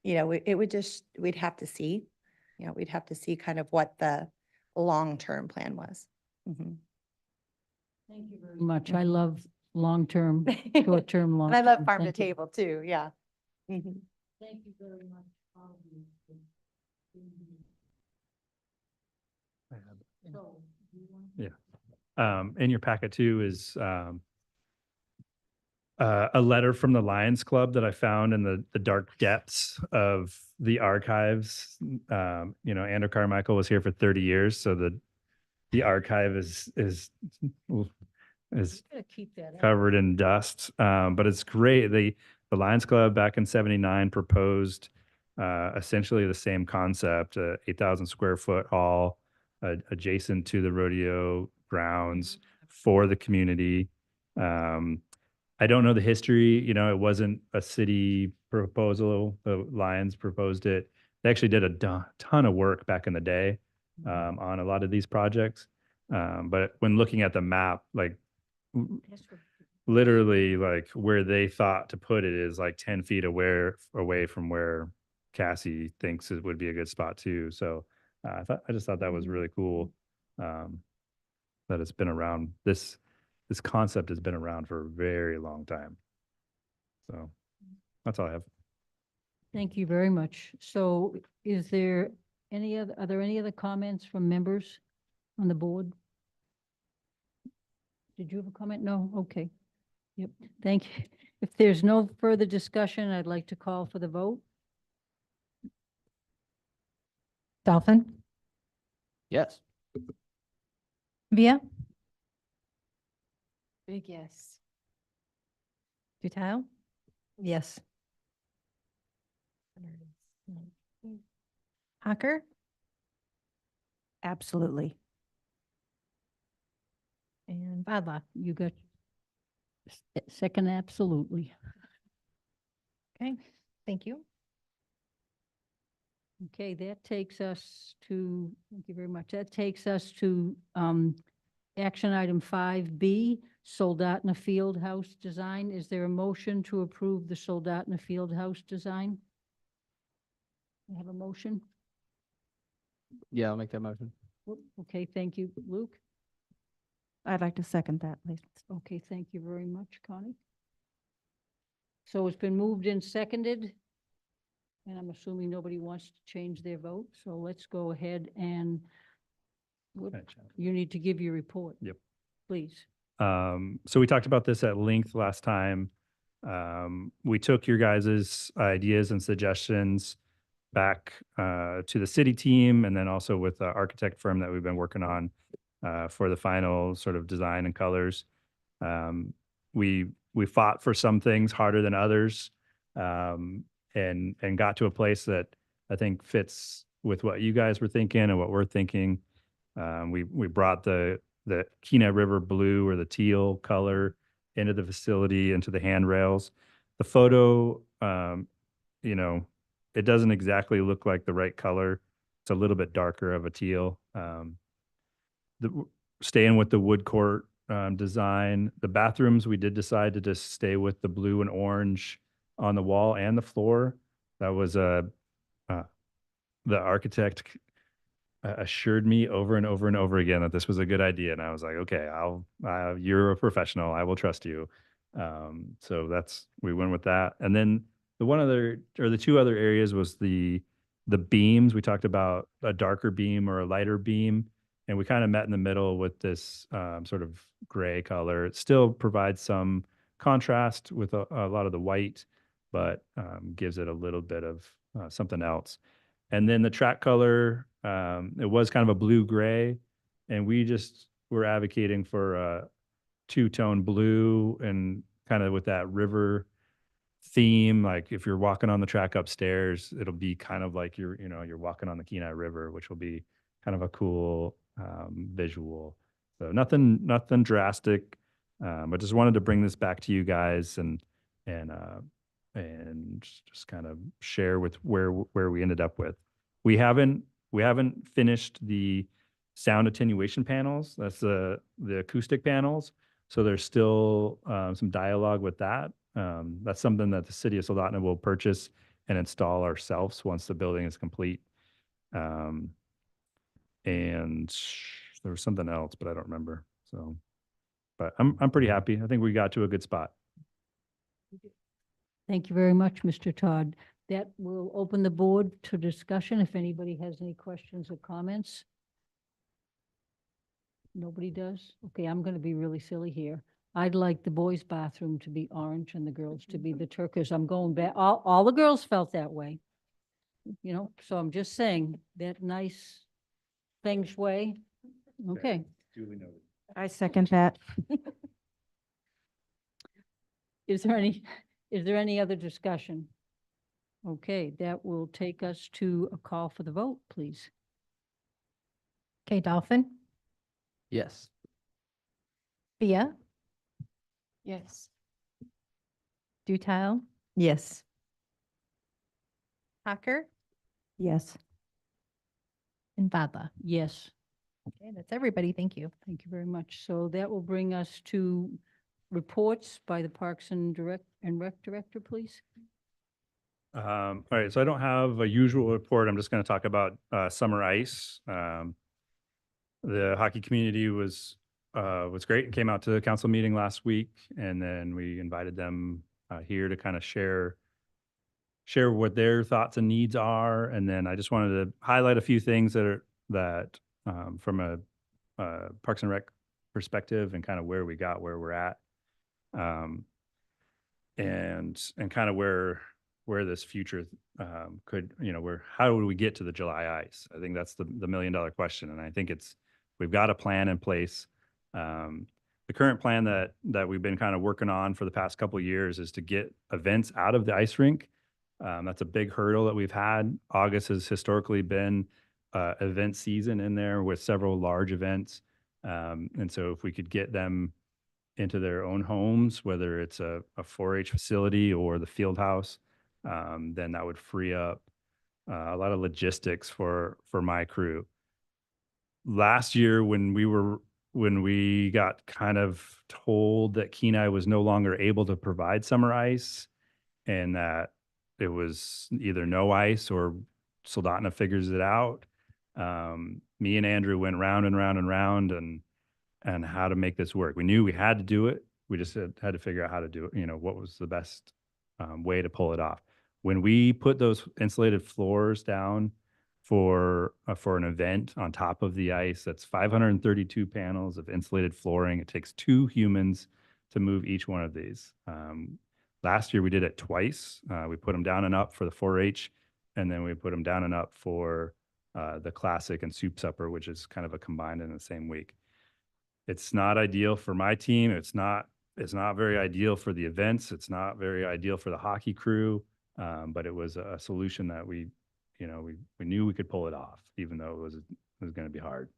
Speaker 5: you know, we'd have to see, you know, we'd have to see kind of what the long-term plan was.
Speaker 1: Thank you very much. I love long-term, short-term, long.
Speaker 5: And I love farm to table too, yeah. Mhm.
Speaker 1: Thank you very much.
Speaker 15: Yeah. In your packet too is a letter from the Lions Club that I found in the dark depths of the archives. Andrew Carmichael was here for 30 years, so the archive is
Speaker 1: Gotta keep that up.
Speaker 15: covered in dust. But it's great. The Lions Club back in '79 proposed essentially the same concept, 8,000 square foot hall adjacent to the rodeo grounds for the community. I don't know the history. It wasn't a city proposal. The Lions proposed it. They actually did a ton of work back in the day on a lot of these projects. But when looking at the map, like literally like where they thought to put it is like 10 feet away from where Cassie thinks it would be a good spot too. So I just thought that was really cool. That it's been around. This concept has been around for a very long time. So that's all I have.
Speaker 1: Thank you very much. So is there are there any other comments from members on the board? Did you have a comment? No? Okay. Yep. Thank you. If there's no further discussion, I'd like to call for the vote.
Speaker 16: Dolphin,
Speaker 17: Yes.
Speaker 16: Via,
Speaker 4: Big yes.
Speaker 16: Dutile, yes. Hocker,
Speaker 11: Absolutely.
Speaker 16: and Vadla.
Speaker 1: You got second, absolutely.
Speaker 16: Okay, thank you.
Speaker 1: Okay, that takes us to, thank you very much. That takes us to action item 5B, Soldotna Field House Design. Is there a motion to approve the Soldotna Field House design? I have a motion.
Speaker 17: Yeah, I'll make that motion.
Speaker 1: Okay, thank you, Luke.
Speaker 11: I'd like to second that, please.
Speaker 1: Okay, thank you very much, Connie. So it's been moved and seconded, and I'm assuming nobody wants to change their vote, so let's go ahead and you need to give your report.
Speaker 15: Yep.
Speaker 1: Please.
Speaker 15: So we talked about this at length last time. We took your guys' ideas and suggestions back to the city team, and then also with the architect firm that we've been working on for the final sort of design and colors. We fought for some things harder than others, and got to a place that I think fits with what you guys were thinking and what we're thinking. We brought the Kenai River blue or the teal color into the facility, into the handrails. The photo, it doesn't exactly look like the right color. It's a little bit darker of a teal. Staying with the wood court design. The bathrooms, we did decide to just stay with the blue and orange on the wall and the floor. That was the architect assured me over and over and over again that this was a good idea. And I was like, okay, you're a professional. I will trust you. So we went with that. And then the two other areas was the beams. We talked about a darker beam or a lighter beam, and we kind of met in the middle with this sort of gray color. It still provides some contrast with a lot of the white, but gives it a little bit of something else. And then the track color, it was kind of a blue-gray, and we just were advocating for a two-tone blue and kind of with that river theme. Like if you're walking on the track upstairs, it'll be kind of like you're walking on the Kenai River, which will be kind of a cool visual. So nothing drastic, but just wanted to bring this back to you guys and just kind of share with where we ended up with. We haven't finished the sound attenuation panels. That's the acoustic panels. So there's still some dialogue with that. That's something that the city of Soldotna will purchase and install ourselves once the building is complete. And there was something else, but I don't remember. So But I'm pretty happy. I think we got to a good spot.
Speaker 1: Thank you very much, Mr. Todd. That will open the board to discussion if anybody has any questions or comments. Nobody does? Okay, I'm going to be really silly here. I'd like the boys' bathroom to be orange and the girls to be the turquoise. I'm going back, all the girls felt that way. You know, so I'm just saying that nice feng shui. Okay.
Speaker 15: Duly noted.
Speaker 11: I second that.
Speaker 1: Is there any other discussion? Okay, that will take us to a call for the vote, please.
Speaker 16: Okay, Dolphin,
Speaker 17: Yes.
Speaker 16: Via,
Speaker 4: Yes.
Speaker 16: Dutile,
Speaker 11: Yes.
Speaker 16: Hacker,
Speaker 11: Yes.
Speaker 16: and Vadla.
Speaker 1: Yes,
Speaker 16: Okay, that's everybody. Thank you.
Speaker 1: thank you very much. So that will bring us to reports by the Parks and Rec Director, please.
Speaker 15: All right, so I don't have a usual report. I'm just going to talk about summer ice. The hockey community was great. It came out to the council meeting last week, and then we invited them here to kind of share what their thoughts and needs are. And then I just wanted to highlight a few things that from a Parks and Rec perspective and kind of where we're at, and kind of where this future could, how would we get to the July ice? I think that's the $1 million question. And I think we've got a plan in place. The current plan that we've been kind of working on for the past couple of years is to get events out of the ice rink. That's a big hurdle that we've had. August has historically been event season in there with several large events. And so if we could get them into their own homes, whether it's a 4-H facility or the field house, then that would free up a lot of logistics for my crew. Last year, when we got kind of told that Kenai was no longer able to provide summer ice and that it was either no ice or Soldotna figures it out, me and Andrew went round and round and round and how to make this work. We knew we had to do it. We just had to figure out how to do it, what was the best way to pull it off. When we put those insulated floors down for an event on top of the ice, that's 532 panels of insulated flooring. It takes 2 humans to move each one of these. Last year we did it twice. We put them down and up for the 4-H, and then we put them down and up for the classic and soup supper, which is kind of a combined in the same week. It's not ideal for my team. It's not very ideal for the events. It's not very ideal for the hockey crew. But it was a solution that we knew we could pull it off, even though it was going to be hard.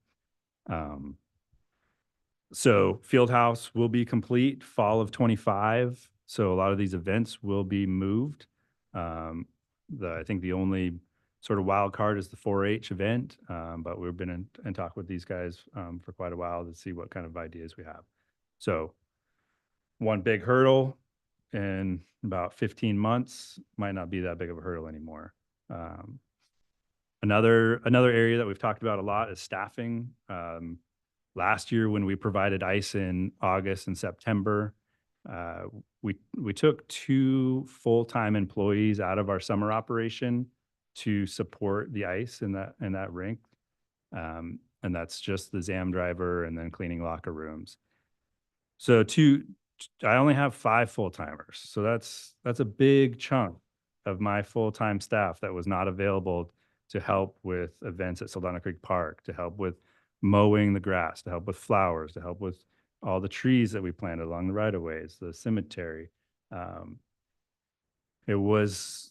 Speaker 15: So Fieldhouse will be complete fall of 25. So a lot of these events will be moved. I think the only sort of wild card is the 4-H event, but we've been in talk with these guys for quite a while to see what kind of ideas we have. So one big hurdle in about 15 months might not be that big of a hurdle anymore. Another area that we've talked about a lot is staffing. Last year when we provided ice in August and September, we took 2 full-time employees out of our summer operation to support the ice in that rink. And that's just the ZAM driver and then cleaning locker rooms. So I only have 5 full-timers. So that's a big chunk of my full-time staff that was not available to help with events at Soldotna Creek Park, to help with mowing the grass, to help with flowers, to help with all the trees that we planted along the right-of-ways, the cemetery. It was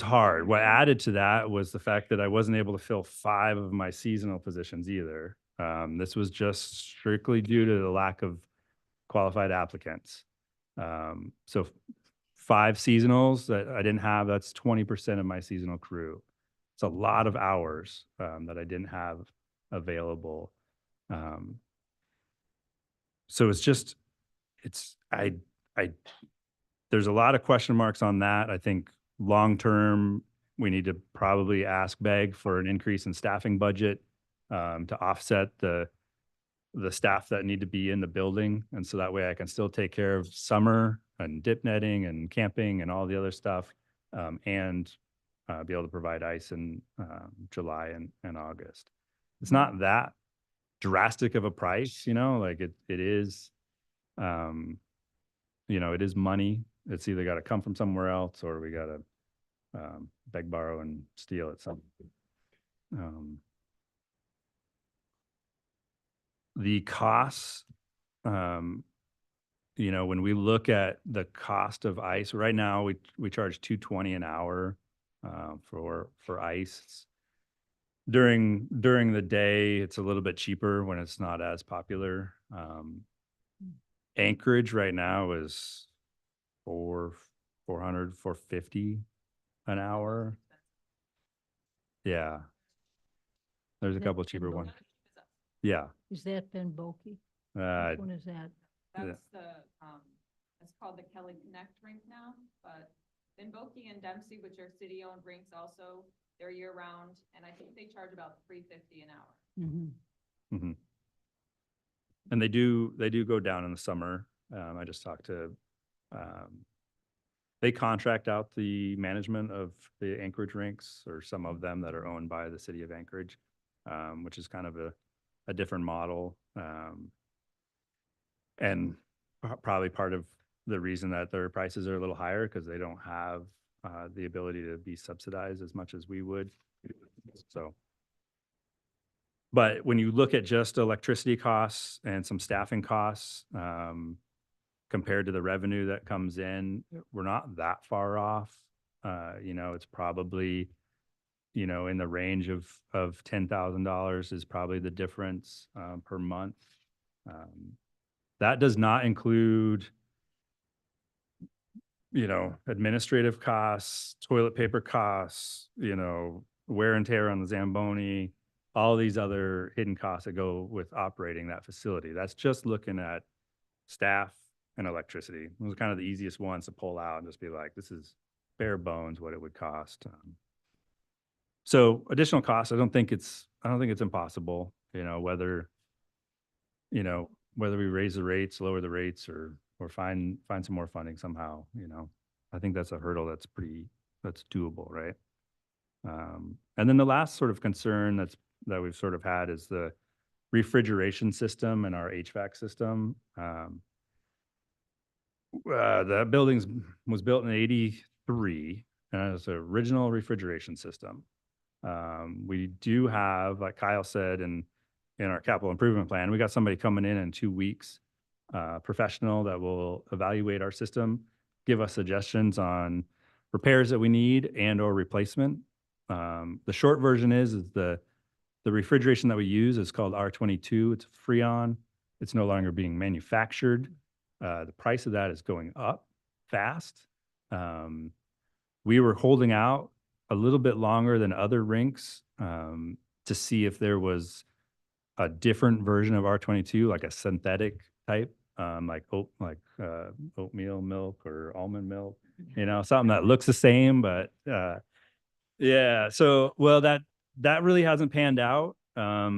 Speaker 15: hard. What added to that was the fact that I wasn't able to fill 5 of my seasonal positions either. This was just strictly due to the lack of qualified applicants. So 5 seasonals that I didn't have, that's 20% of my seasonal crew. It's a lot of hours that I didn't have available. So there's a lot of question marks on that. I think long-term, we need to probably ask BEG for an increase in staffing budget to offset the the staff that need to be in the building. And so that way I can still take care of summer and dip netting and camping and all the other stuff, and be able to provide ice in July and August. It's not that drastic of a price, like it is, it is money. It's either got to come from somewhere else or we got to beg, borrow, and steal it. The costs, when we look at the cost of ice, right now we charge $220 an hour for ice. During the day, it's a little bit cheaper when it's not as popular. Anchorage right now is $450 an hour. Yeah. There's a
Speaker 1: That
Speaker 15: couple
Speaker 1: been
Speaker 15: cheaper ones.
Speaker 1: bulky?
Speaker 15: Yeah.
Speaker 1: Is that Ben Bulky?
Speaker 15: Uh,
Speaker 1: Which one is that?
Speaker 12: That's it's called the Kelly Connect rink now, but Ben Boki and Dempsey, which are city-owned rinks also, they're year-round, and I think they charge about $350 an hour.
Speaker 1: Mm-hmm.
Speaker 15: And they do go down in the summer. I just talked to, they contract out the management of the Anchorage rinks, or some of them that are owned by the city of Anchorage, which is kind of a different model. And probably part of the reason that their prices are a little higher, because they don't have the ability to be subsidized as much as we would. So, but when you look at just electricity costs and some staffing costs, compared to the revenue that comes in, we're not that far off. It's probably, in the range of $10,000 is probably the difference per month. That does not include, administrative costs, toilet paper costs, wear and tear on the Zamboni, all these other hidden costs that go with operating that facility. That's just looking at staff and electricity. Those are kind of the easiest ones to pull out and just be like, this is bare bones what it would cost. So additional costs, I don't think it's impossible, whether we raise the rates, lower the rates, or find some more funding somehow, I think that's a hurdle that's doable, right? And then the last sort of concern that we've sort of had is the refrigeration system and our HVAC system. The building was built in '83, and it's an original refrigeration system. We do have, like Kyle said, in our capital improvement plan, we got somebody coming in 2 weeks, professional that will evaluate our system, give us suggestions on repairs that we need and or replacement. The short version is the refrigeration that we use is called R22. It's Freon. It's no longer being manufactured. The price of that is going up fast. We were holding out a little bit longer than other rinks to see if there was a different version of R22, like a synthetic type, like oatmeal milk or almond milk, something that looks the same, but yeah. So, well, that really hasn't panned out. A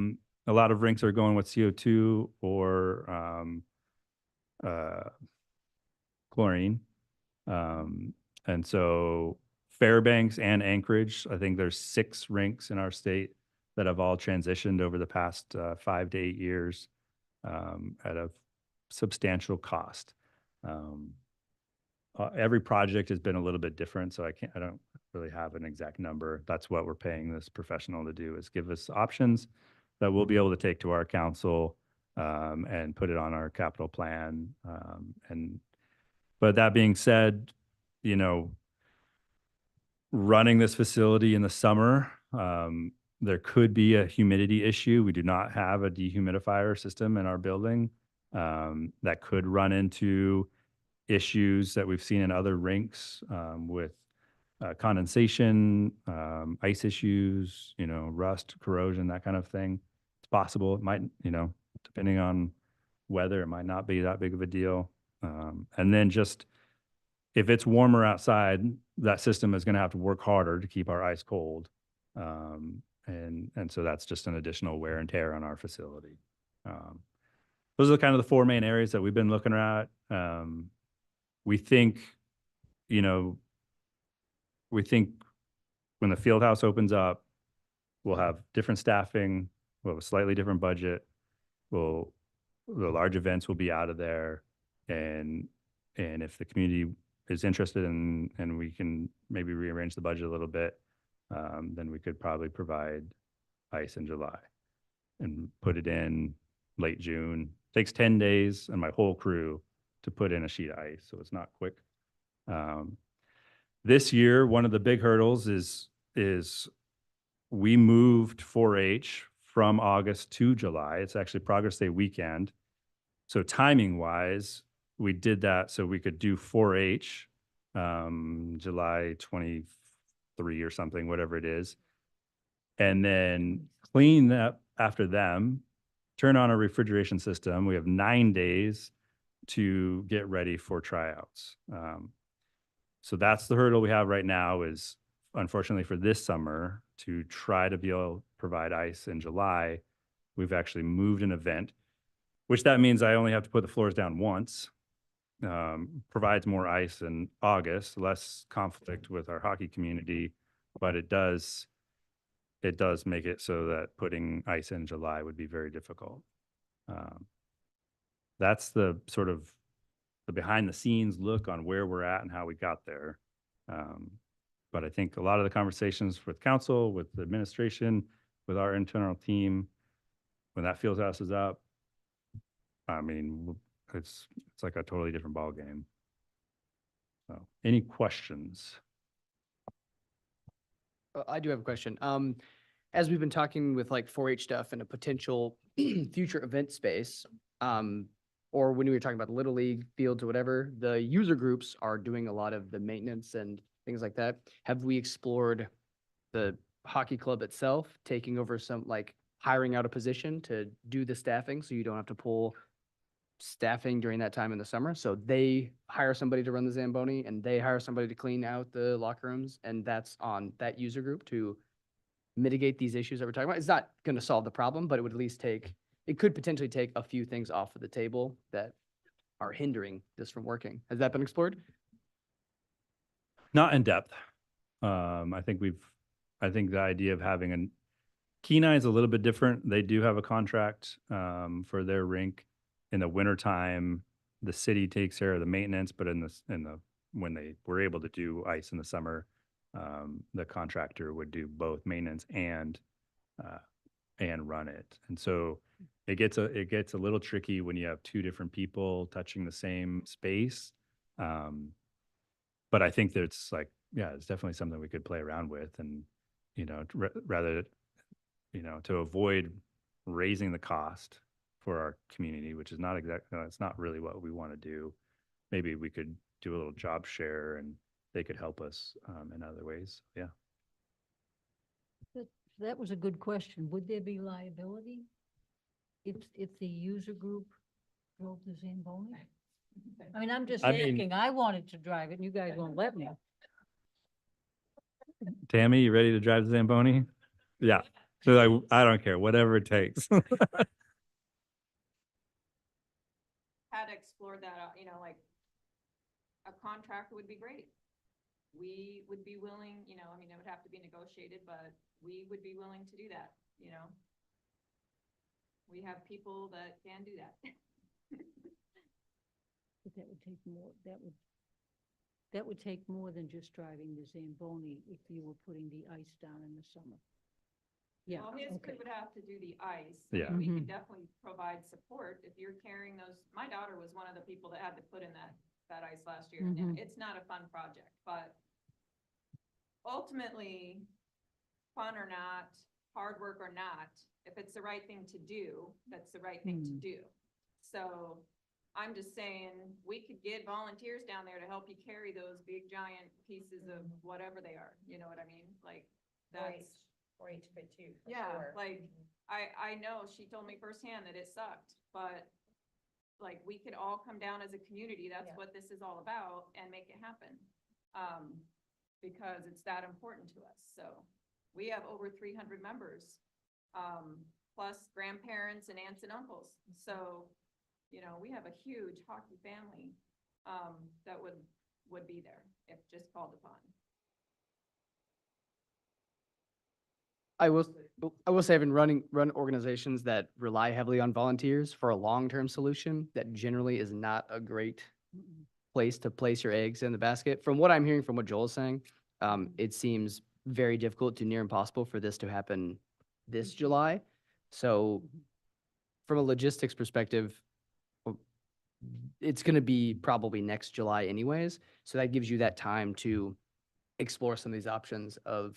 Speaker 15: lot of rinks are going with CO2 or chlorine. And so Fairbanks and Anchorage, I think there's 6 rinks in our state that have all transitioned over the past 5 to 8 years at a substantial cost. Every project has been a little bit different, so I don't really have an exact number. That's what we're paying this professional to do, is give us options that we'll be able to take to our council and put it on our capital plan. But that being said, running this facility in the summer, there could be a humidity issue. We do not have a dehumidifier system in our building that could run into issues that we've seen in other rinks with condensation, ice issues, rust, corrosion, that kind of thing. It's possible. It might, depending on weather, it might not be that big of a deal. And then just if it's warmer outside, that system is going to have to work harder to keep our ice cold. And so that's just an additional wear and tear on our facility. those are kind of the four main areas that we've been looking at. We think, you know, we think when the field house opens up, we'll have different staffing, we'll have a slightly different budget. The large events will be out of there. And if the community is interested in, and we can maybe rearrange the budget a little bit, then we could probably provide ice in July and put it in late June. Takes 10 days and my whole crew to put in a sheet of ice, so it's not quick. This year, one of the big hurdles is we moved 4-H from August to July. It's actually Progress Day weekend. So timing wise, we did that so we could do 4-H July 23 or something, whatever it is. And then clean up after them, turn on a refrigeration system. We have 9 days to get ready for tryouts. So that's the hurdle we have right now is, unfortunately for this summer, to try to be able to provide ice in July. We've actually moved an event, which that means I only have to put the floors down once. Provides more ice in August, less conflict with our hockey community, but it does make it so that putting ice in July would be very difficult. That's the sort of the behind the scenes look on where we're at and how we got there. But I think a lot of the conversations with council, with the administration, with our internal team, when that field house is up, I mean, it's like a totally different ball game. So, any questions?
Speaker 17: I do have a question. As we've been talking with like 4-H stuff and a potential future event space, or when we were talking about the Little League fields or whatever, the user groups are doing a lot of the maintenance and things like that. Have we explored the hockey club itself taking over some, like hiring out a position to do the staffing so you don't have to pull staffing during that time in the summer? So they hire somebody to run the Zamboni and they hire somebody to clean out the locker rooms, and that's on that user group to mitigate these issues that we're talking about. It's not going to solve the problem, but it would at least it could potentially take a few things off of the table that are hindering this from working. Has that been explored?
Speaker 15: Not in depth. I think the idea of having Kenai is a little bit different. They do have a contract for their rink. In the wintertime, the city takes care of the maintenance, but when they were able to do ice in the summer, the contractor would do both maintenance and run it. And so it gets a little tricky when you have two different people touching the same space. But I think that it's like, yeah, it's definitely something we could play around with, and rather, to avoid raising the cost for our community, which is not it's not really what we want to do. Maybe we could do a little job share and they could help us in other ways. Yeah.
Speaker 1: That was a good question. Would there be liability if the user group drove the Zamboni? I mean, I'm just asking. I wanted to drive it and you guys won't let me.
Speaker 15: Tammy, you ready to drive the Zamboni? Yeah. So like, I don't care, whatever it takes.
Speaker 18: Had explored that, like a contract would be great. We would be willing, it would have to be negotiated, but we would be willing to do that, We have people that can do that.
Speaker 1: But that would take more, that would take more than just driving the Zamboni if you were putting the ice down in the summer. Yeah.
Speaker 18: Well, his
Speaker 1: okay.
Speaker 18: crew would have to do the ice.
Speaker 15: Yeah.
Speaker 18: We could definitely provide support if you're carrying those. My daughter was one of the people that had to put in that ice last year. And it's not a fun project, but ultimately, fun or not, hard work or not, if it's the right thing to do, that's the right thing to do. So I'm just saying, we could get volunteers down there to help you carry those big giant pieces of whatever they are. You know what I mean? Like that's
Speaker 2: 4-H could too. for
Speaker 18: yeah,
Speaker 2: sure.
Speaker 18: like I know she told me firsthand that it sucked, but like we could all come down as a community. That's what this is all about, and make it happen. Because it's that important to us. So we have over 300 members, plus grandparents and aunts and uncles. So You know, we have a huge hockey family, that would be there if just called upon.
Speaker 17: I will say I've been run organizations that rely heavily on volunteers for a long-term solution that generally is not a great place to place your eggs in the basket. From what I'm hearing from what Joel's saying, it seems very difficult to near impossible for this to happen this July. So from a logistics perspective, it's going to be probably next July anyways. So that gives you that time to explore some of these options of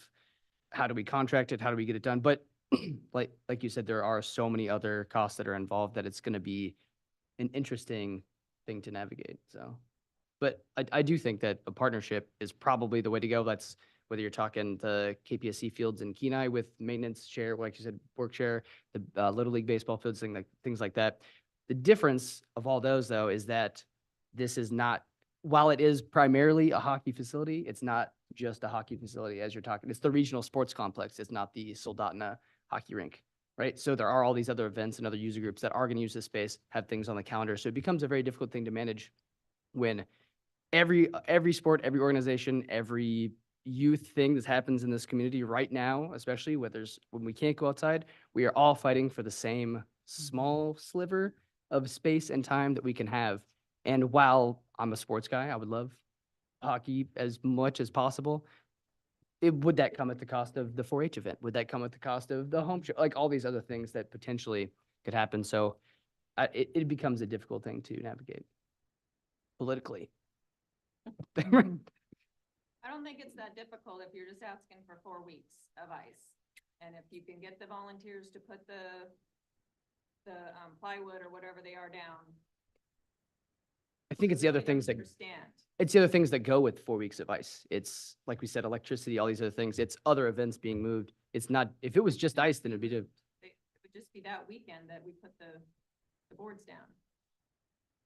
Speaker 17: how do we contract it? How do we get it done? But like you said, there are so many other costs that are involved that it's going to be an interesting thing to navigate. So, but I do think that a partnership is probably the way to go. That's whether you're talking the KPSC fields in Kenai with maintenance share, like you said, work share, the Little League baseball fields, things like that. The difference of all those, though, is that this is not, while it is primarily a hockey facility, it's not just a hockey facility as you're talking. It's the regional sports complex. It's not the Soldotna hockey rink, right? So there are all these other events and other user groups that are going to use this space, have things on the calendar. So it becomes a very difficult thing to manage when every sport, every organization, every youth thing that happens in this community right now, especially when we can't go outside, we are all fighting for the same small sliver of space and time that we can have. And while I'm a sports guy, I would love hockey as much as possible. Would that come at the cost of the 4-H event? Would that come at the cost of the home show? Like all these other things that potentially could happen. So it becomes a difficult thing to navigate politically.
Speaker 18: I don't think it's that difficult if you're just asking for 4 weeks of ice. And if you can get the volunteers to put the plywood or whatever they are down.
Speaker 17: I think it's the other things that it's the other things that go with 4 weeks of ice. It's like we said, electricity, all these other things. It's other events being moved. It's not, if it was just ice, then it'd be
Speaker 18: It would just be that weekend that we put the boards down.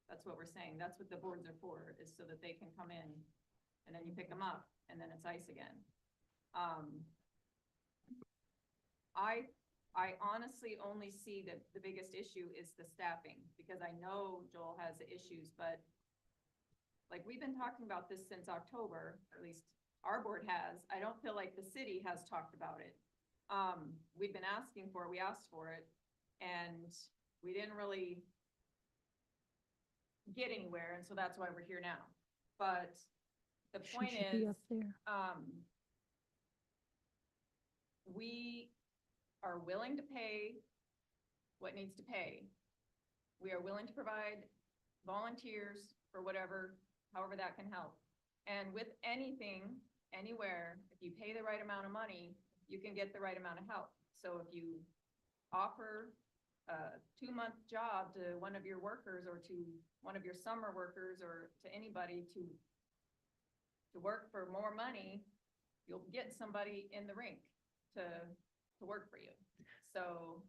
Speaker 18: That's what we're saying. That's what the boards are for, is so that they can come in and then you pick them up and then it's ice again. I honestly only see that the biggest issue is the staffing, because I know Joel has the issues, but like we've been talking about this since October, or at least our board has. I don't feel like the city has talked about it. We've been asking for it, we asked for it, and we didn't really get anywhere, and so that's why we're here now. But the point
Speaker 1: should be
Speaker 18: is,
Speaker 1: up there.
Speaker 18: we are willing to pay what needs to pay. We are willing to provide volunteers for however that can help. And with anything, anywhere, if you pay the right amount of money, you can get the right amount of help. So if you offer a 2-month job to one of your workers or to one of your summer workers or to anybody to work for more money, you'll get somebody in the rink to work for you. So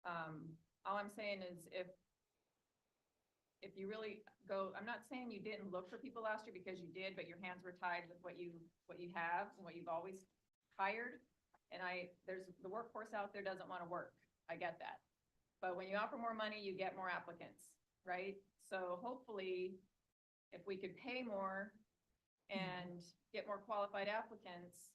Speaker 18: all I'm saying is if you really go, I'm not saying you didn't look for people last year, because you did, but your hands were tied with what you have and what you've always hired. And there's the workforce out there doesn't want to work. I get that. But when you offer more money, you get more applicants, right? So hopefully if we could pay more and get more qualified applicants,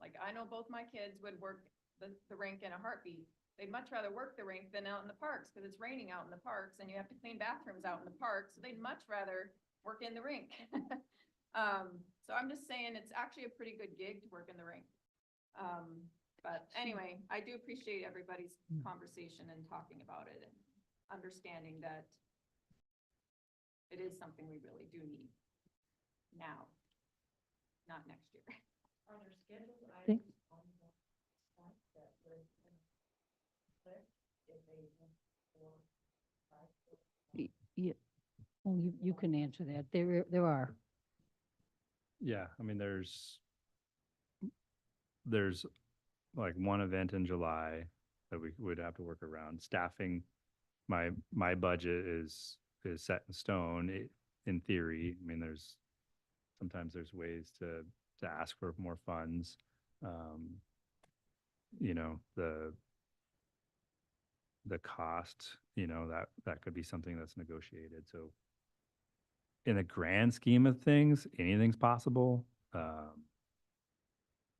Speaker 18: like I know both my kids would work the rink in a heartbeat. They'd much rather work the rink than out in the parks, because it's raining out in the parks and you have to clean bathrooms out in the parks. So they'd much rather work in the rink. So I'm just saying it's actually a pretty good gig to work in the rink. But anyway, I do appreciate everybody's conversation and talking about it and understanding that it is something we really do need now, not next year. Are there scheduled items on the site that would
Speaker 1: Yeah, well, you can answer that. There are.
Speaker 15: Yeah, I mean, there's like one event in July that we would have to work around. Staffing, my budget is set in stone in theory. I mean, sometimes there's ways to ask for more funds. You know, the cost, that could be something that's negotiated. So in the grand scheme of things, anything's possible.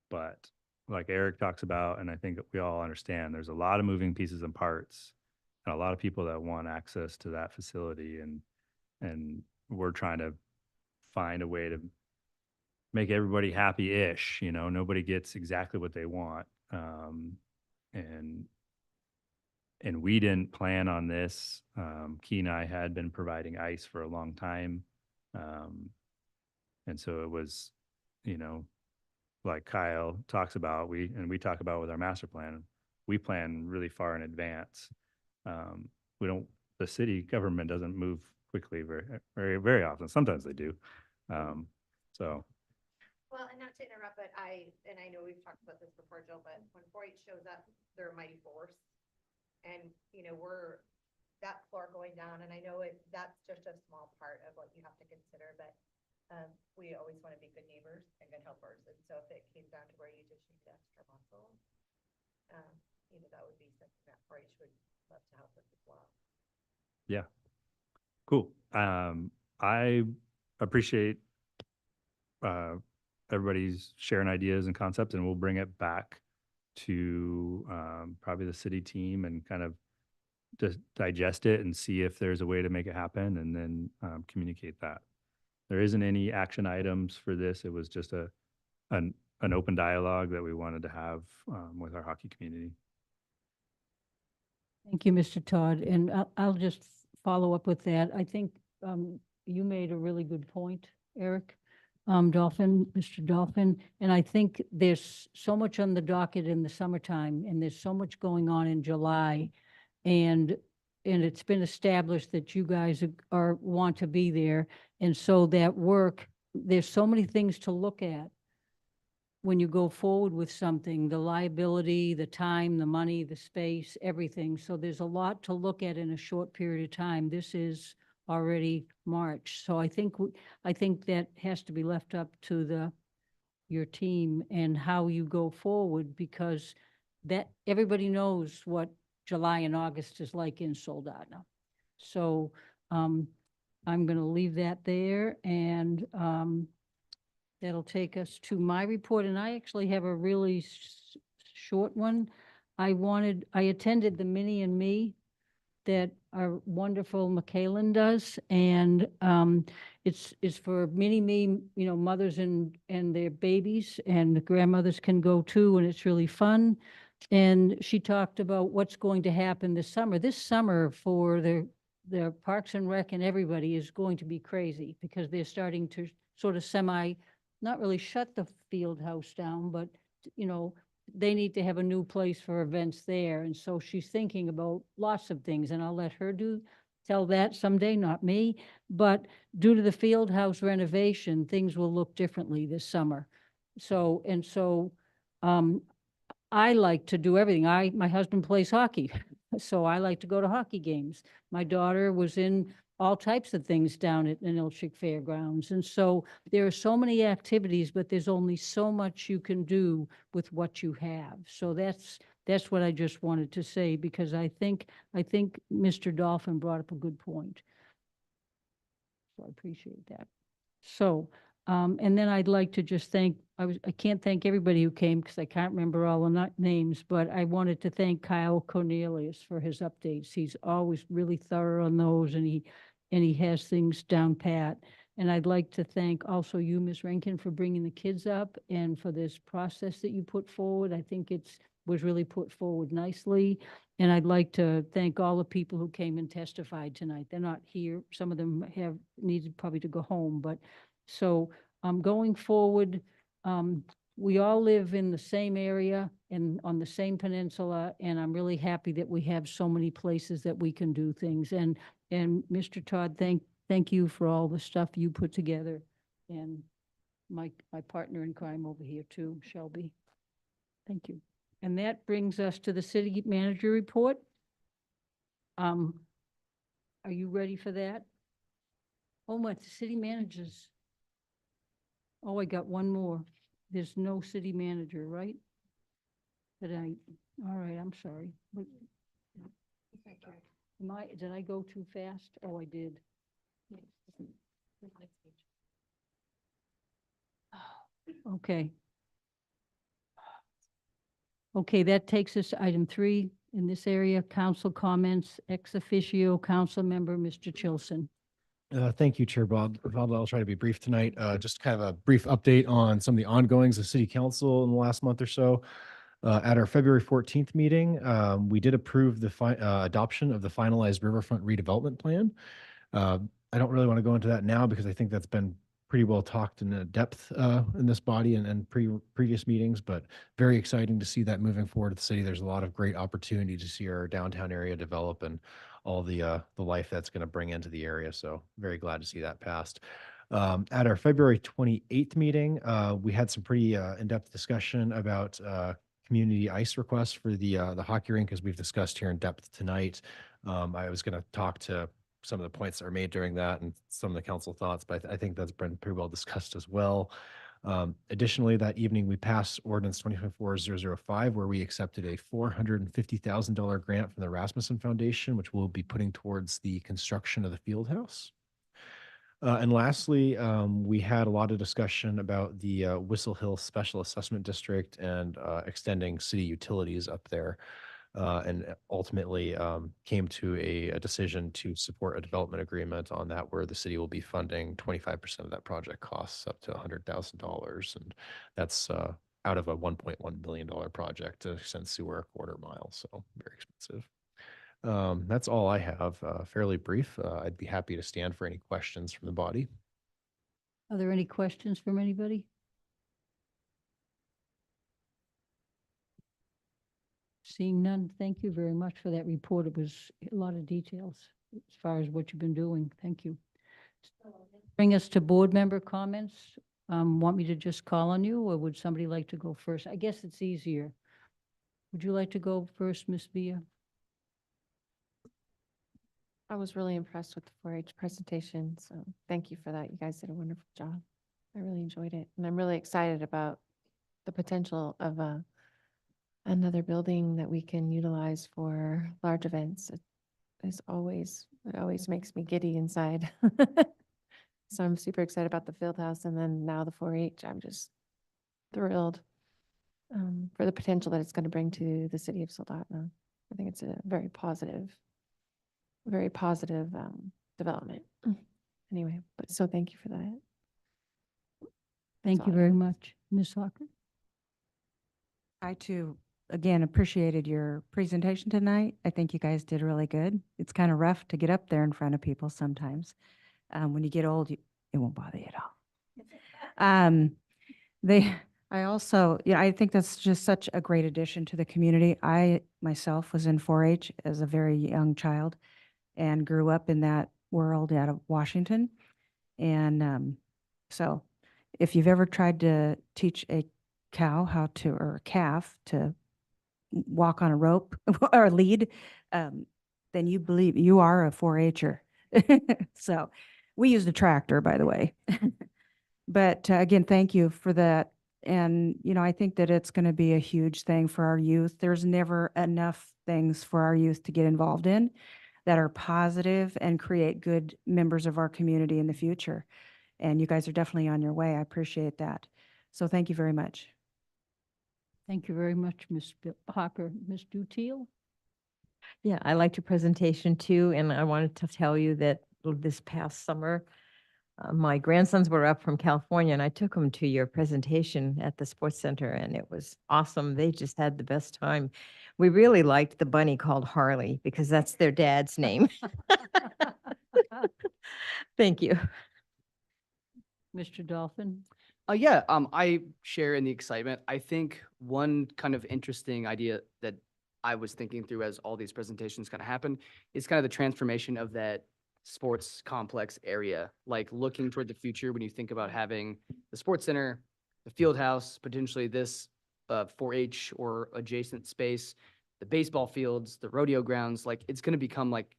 Speaker 15: But like Eric talks about, and I think we all understand, there's a lot of moving pieces and parts and a lot of people that want access to that facility. And we're trying to find a way to make everybody happy-ish, nobody gets exactly what they want. And we didn't plan on this. Kenai had been providing ice for a long time. And so it was, like Kyle talks about, we talk about with our master plan, we plan really far in advance. The city government doesn't move quickly very often. Sometimes they do. So.
Speaker 5: Well, and not to interrupt, but I know we've talked about this before, Jill, but when 4-H shows up, they're a mighty force. And, we're that floor going down, and I know that's just a small part of what you have to consider, but we always want to be good neighbors and good helpers. And so if it came down to where you just need extra muscle, that would be something that 4-H would love to help with as well.
Speaker 15: Yeah. Cool. I appreciate everybody's sharing ideas and concepts, and we'll bring it back to probably the city team and kind of just digest it and see if there's a way to make it happen, and then communicate that. There isn't any action items for this. It was just an open dialogue that we wanted to have with our hockey community.
Speaker 1: Thank you, Mr. Todd. And I'll just follow up with that. I think you made a really good point, Eric. Mr. Dolphin, and I think there's so much on the docket in the summertime, and there's so much going on in July, and it's been established that you guys want to be there, and so that work, there's so many things to look at when you go forward with something, the liability, the time, the money, the space, everything. So there's a lot to look at in a short period of time. This is already March. So I think that has to be left up to your team and how you go forward, because that everybody knows what July and August is like in Soldotna. So I'm going to leave that there, and that'll take us to my report. And I actually have a really short one. I attended the Mini and Me that our wonderful McKaylin does, and it's for Mini Me, mothers and their babies, and the grandmothers can go too, and it's really fun. And she talked about what's going to happen this summer. This summer for the Parks and Rec and everybody is going to be crazy, because they're starting to sort of not really shut the field house down, but they need to have a new place for events there. And so she's thinking about lots of things, and I'll let her tell that someday, not me. But due to the field house renovation, things will look differently this summer. So I like to do everything. My husband plays hockey, so I like to go to hockey games. My daughter was in all types of things down at Ilchik Fairgrounds. And so there are so many activities, but there's only so much you can do with what you have. So that's what I just wanted to say, because I think Mr. Dolphin brought up a good point. So I appreciate that. So, and then I'd like to just I can't thank everybody who came, because I can't remember all the names, but I wanted to thank Kyle Kornelis for his updates. He's always really thorough on those, and he has things down pat. And I'd like to thank also you, Ms. Rankin, for bringing the kids up and for this process that you put forward. I think was really put forward nicely. And I'd like to thank all the people who came and testified tonight. They're not here. Some of them have needed probably to go home, but so going forward, we all live in the same area and on the same peninsula, and I'm really happy that we have so many places that we can do things. And Mr. Todd, thank you for all the stuff you put together, and my partner in crime over here too, Shelby. Thank you. And that brings us to the city manager report. Are you ready for that? Oh, what, the city managers? Oh, I got one more. There's no city manager, right? All right, I'm sorry. did I go too fast? Oh, I did. Okay. Okay, that takes us to item 3 in this area, council comments, ex officio council member, Mr. Chilson.
Speaker 19: Thank you, Chair Bob. I'll try to be brief tonight. Just kind of a brief update on some of the ongoings of City Council in the last month or so. At our February 14th meeting, we did approve the adoption of the finalized riverfront redevelopment plan. I don't really want to go into that now because I think that's been pretty well talked in depth in this body and previous meetings, but very exciting to see that moving forward at the city. There's a lot of great opportunity to see our downtown area develop and all the life that's going to bring into the area. So very glad to see that passed. At our February 28th meeting, we had some pretty in-depth discussion about community ice requests for the hockey rink, as we've discussed here in depth tonight. I was going to talk to some of the points that are made during that and some of the council thoughts, but I think that's been pretty well discussed as well. Additionally, that evening, we passed Ordinance 2024-005, where we accepted a $450,000 grant from the Rasmussen Foundation, which we'll be putting towards the construction of the field house. And lastly, we had a lot of discussion about the Whistle Hill Special Assessment District and extending city utilities up there. And ultimately came to a decision to support a development agreement on that, where the city will be funding 25% of that project costs up to $100,000. And that's out of a $1.1 billion project to extend sewer a quarter mile. So very expensive. That's all I have, fairly brief. I'd be happy to stand for any questions from the body.
Speaker 1: Are there any questions from anybody? Seeing none, thank you very much for that report. It was a lot of details as far as what you've been doing. Thank you. Bring us to board member comments. Want me to just call on you, or would somebody like to go first? I guess it's easier. Would you like to go first, Ms. Villa?
Speaker 4: I was really impressed with the 4-H presentation, so thank you for that. You guys did a wonderful job. I really enjoyed it, and I'm really excited about the potential of another building that we can utilize for large events. It always makes me giddy inside. So I'm super excited about the field house, and then now the 4-H. I'm just thrilled for the potential that it's going to bring to the city of Soldotna. I think it's a very positive development. Anyway, but so thank you for that.
Speaker 1: Thank you very much. Ms. Hawker?
Speaker 11: I too, again, appreciated your presentation tonight. I think you guys did really good. It's kind of rough to get up there in front of people sometimes. When you get old, it won't bother you at all. I also, I think that's just such a great addition to the community. I myself was in 4-H as a very young child and grew up in that world out of Washington. And so if you've ever tried to teach a cow or a calf to walk on a rope or a lead, then you believe you are a 4-H'er. So we used a tractor, by the way. But again, thank you for that. And, I think that it's going to be a huge thing for our youth. There's never enough things for our youth to get involved in that are positive and create good members of our community in the future. And you guys are definitely on your way. I appreciate that. So thank you very much.
Speaker 1: Thank you very much, Ms. Hawker. Ms. Dutiel?
Speaker 20: Yeah, I liked your presentation too, and I wanted to tell you that this past summer, my grandsons were up from California, and I took them to your presentation at the sports center, and it was awesome. They just had the best time. We really liked the bunny called Harley because that's their dad's name. Thank you.
Speaker 1: Mr. Dolphin?
Speaker 17: Yeah, I share in the excitement. I think one kind of interesting idea that I was thinking through as all these presentations kind of happen is kind of the transformation of that sports complex area, like looking toward the future when you think about having the sports center, the field house, potentially this 4-H or adjacent space, the baseball fields, the rodeo grounds, like it's going to become like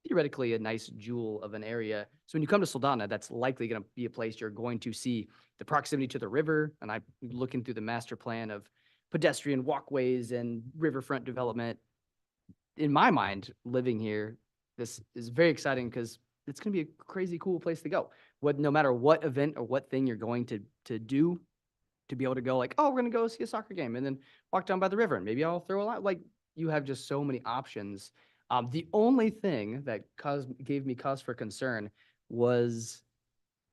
Speaker 17: theoretically a nice jewel of an area. So when you come to Soldotna, that's likely going to be a place you're going to see the proximity to the river. And I'm looking through the master plan of pedestrian walkways and riverfront development. In my mind, living here, this is very exciting because it's going to be a crazy cool place to go. No matter what event or what thing you're going to do, to be able to go like, oh, we're going to go see a soccer game and then walk down by the river and maybe I'll throw a lot. Like, you have just so many options. The only thing that gave me cause for concern was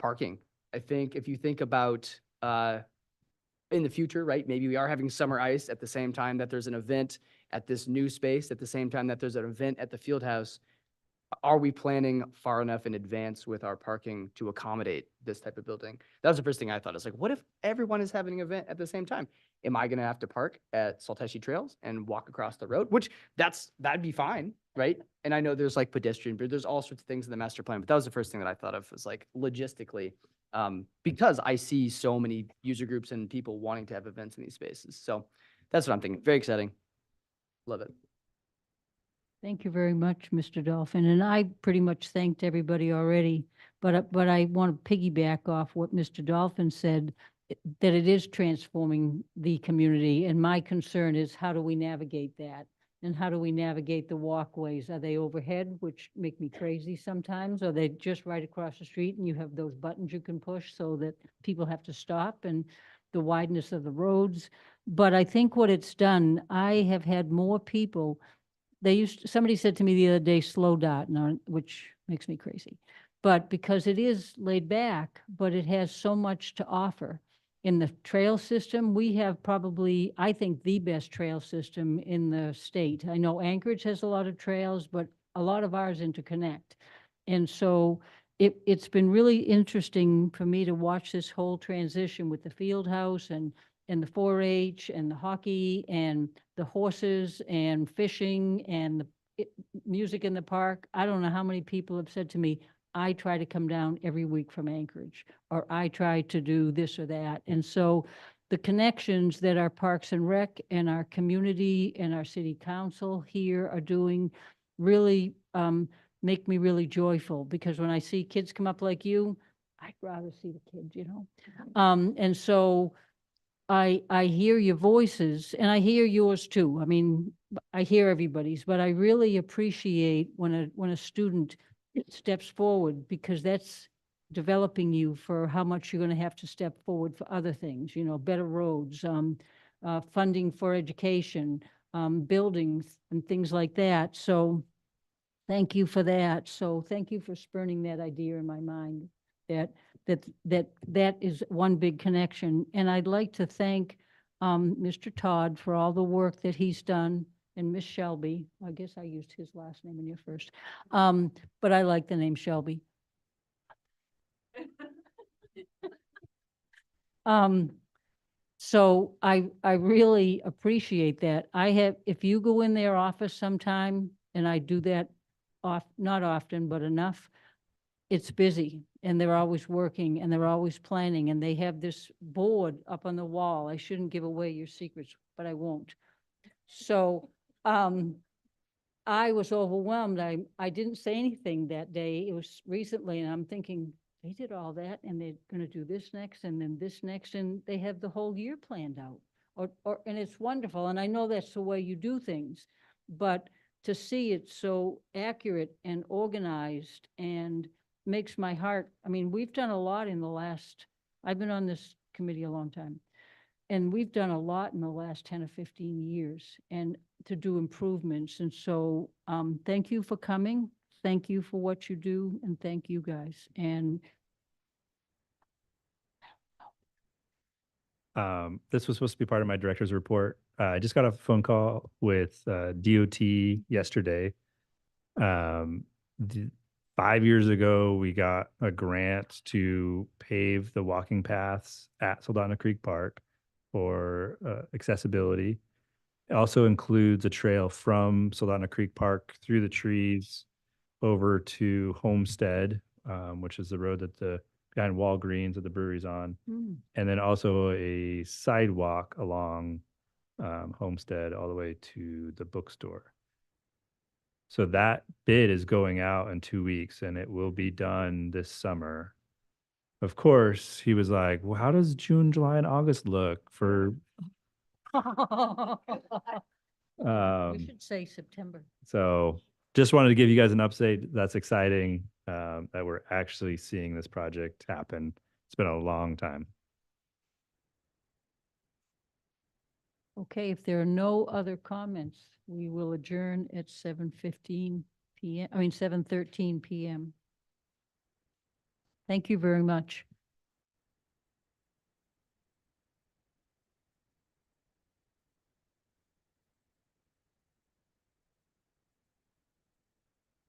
Speaker 17: parking. I think if you think about in the future, right, maybe we are having summer ice at the same time that there's an event at this new space, at the same time that there's an event at the field house. Are we planning far enough in advance with our parking to accommodate this type of building? That was the first thing I thought. It's like, what if everyone is having an event at the same time? Am I going to have to park at Salteshi Trails and walk across the road? Which that'd be fine, right? And I know there's like pedestrian, but there's all sorts of things in the master plan. But that was the first thing that I thought of, was like logistically, because I see so many user groups and people wanting to have events in these spaces. So that's what I'm thinking. Very exciting. Love it.
Speaker 1: Thank you very much, Mr. Dolphin. And I pretty much thanked everybody already, but I want to piggyback off what Mr. Dolphin said, that it is transforming the community. And my concern is, how do we navigate that? And how do we navigate the walkways? Are they overhead, which make me crazy sometimes? Or are they just right across the street and you have those buttons you can push so that people have to stop, and the wideness of the roads? But I think what it's done, I have had more people. Somebody said to me the other day, Soldotna, which makes me crazy. But because it is laid back, but it has so much to offer. In the trail system, we have probably, I think, the best trail system in the state. I know Anchorage has a lot of trails, but a lot of ours interconnect. And so it's been really interesting for me to watch this whole transition with the field house and the 4-H and the hockey and the horses and fishing and the music in the park. I don't know how many people have said to me, I try to come down every week from Anchorage, or I try to do this or that. And so the connections that our Parks and Rec and our community and our city council here are doing really make me really joyful, because when I see kids come up like you, I'd rather see the kids, you know? And so I hear your voices, and I hear yours too. I mean, I hear everybody's, but I really appreciate when a student steps forward, because that's developing you for how much you're going to have to step forward for other things, you know, better roads, funding for education, buildings and things like that. So thank you for that. So thank you for spurning that idea in my mind, that is one big connection. And I'd like to thank Mr. Todd for all the work that he's done, and Miss Shelby. I guess I used his last name in your first, but I like the name Shelby. So I really appreciate that. If you go in their office sometime, and I do that not often, but enough, it's busy, and they're always working, and they're always planning, and they have this board up on the wall. I shouldn't give away your secrets, but I won't. So I was overwhelmed. I didn't say anything that day. It was recently, and I'm thinking, they did all that, and they're going to do this next, and then this next, and they have the whole year planned out. And it's wonderful, and I know that's the way you do things, but to see it so accurate and organized and makes my heart, I mean, we've done a lot I've been on this committee a long time, and we've done a lot in the last 10 or 15 years, and to do improvements. And so thank you for coming. Thank you for what you do, and thank you guys. And
Speaker 15: this was supposed to be part of my director's report. I just got a phone call with DOT yesterday. 5 years ago, we got a grant to pave the walking paths at Soldotna Creek Park for accessibility. It also includes a trail from Soldotna Creek Park through the trees over to Homestead, which is the road that the behind Walgreens that the brewery's on, and then also a sidewalk along Homestead all the way to the bookstore. So that bid is going out in 2 weeks, and it will be done this summer. Of course, he was like, well, how does June, July, and August look for?
Speaker 1: we should say September.
Speaker 15: So just wanted to give you guys an update. That's exciting that we're actually seeing this project happen. It's been a long time.
Speaker 1: Okay, if there are no other comments, we will adjourn at 7:15 PM, 7:13 PM. Thank you very much.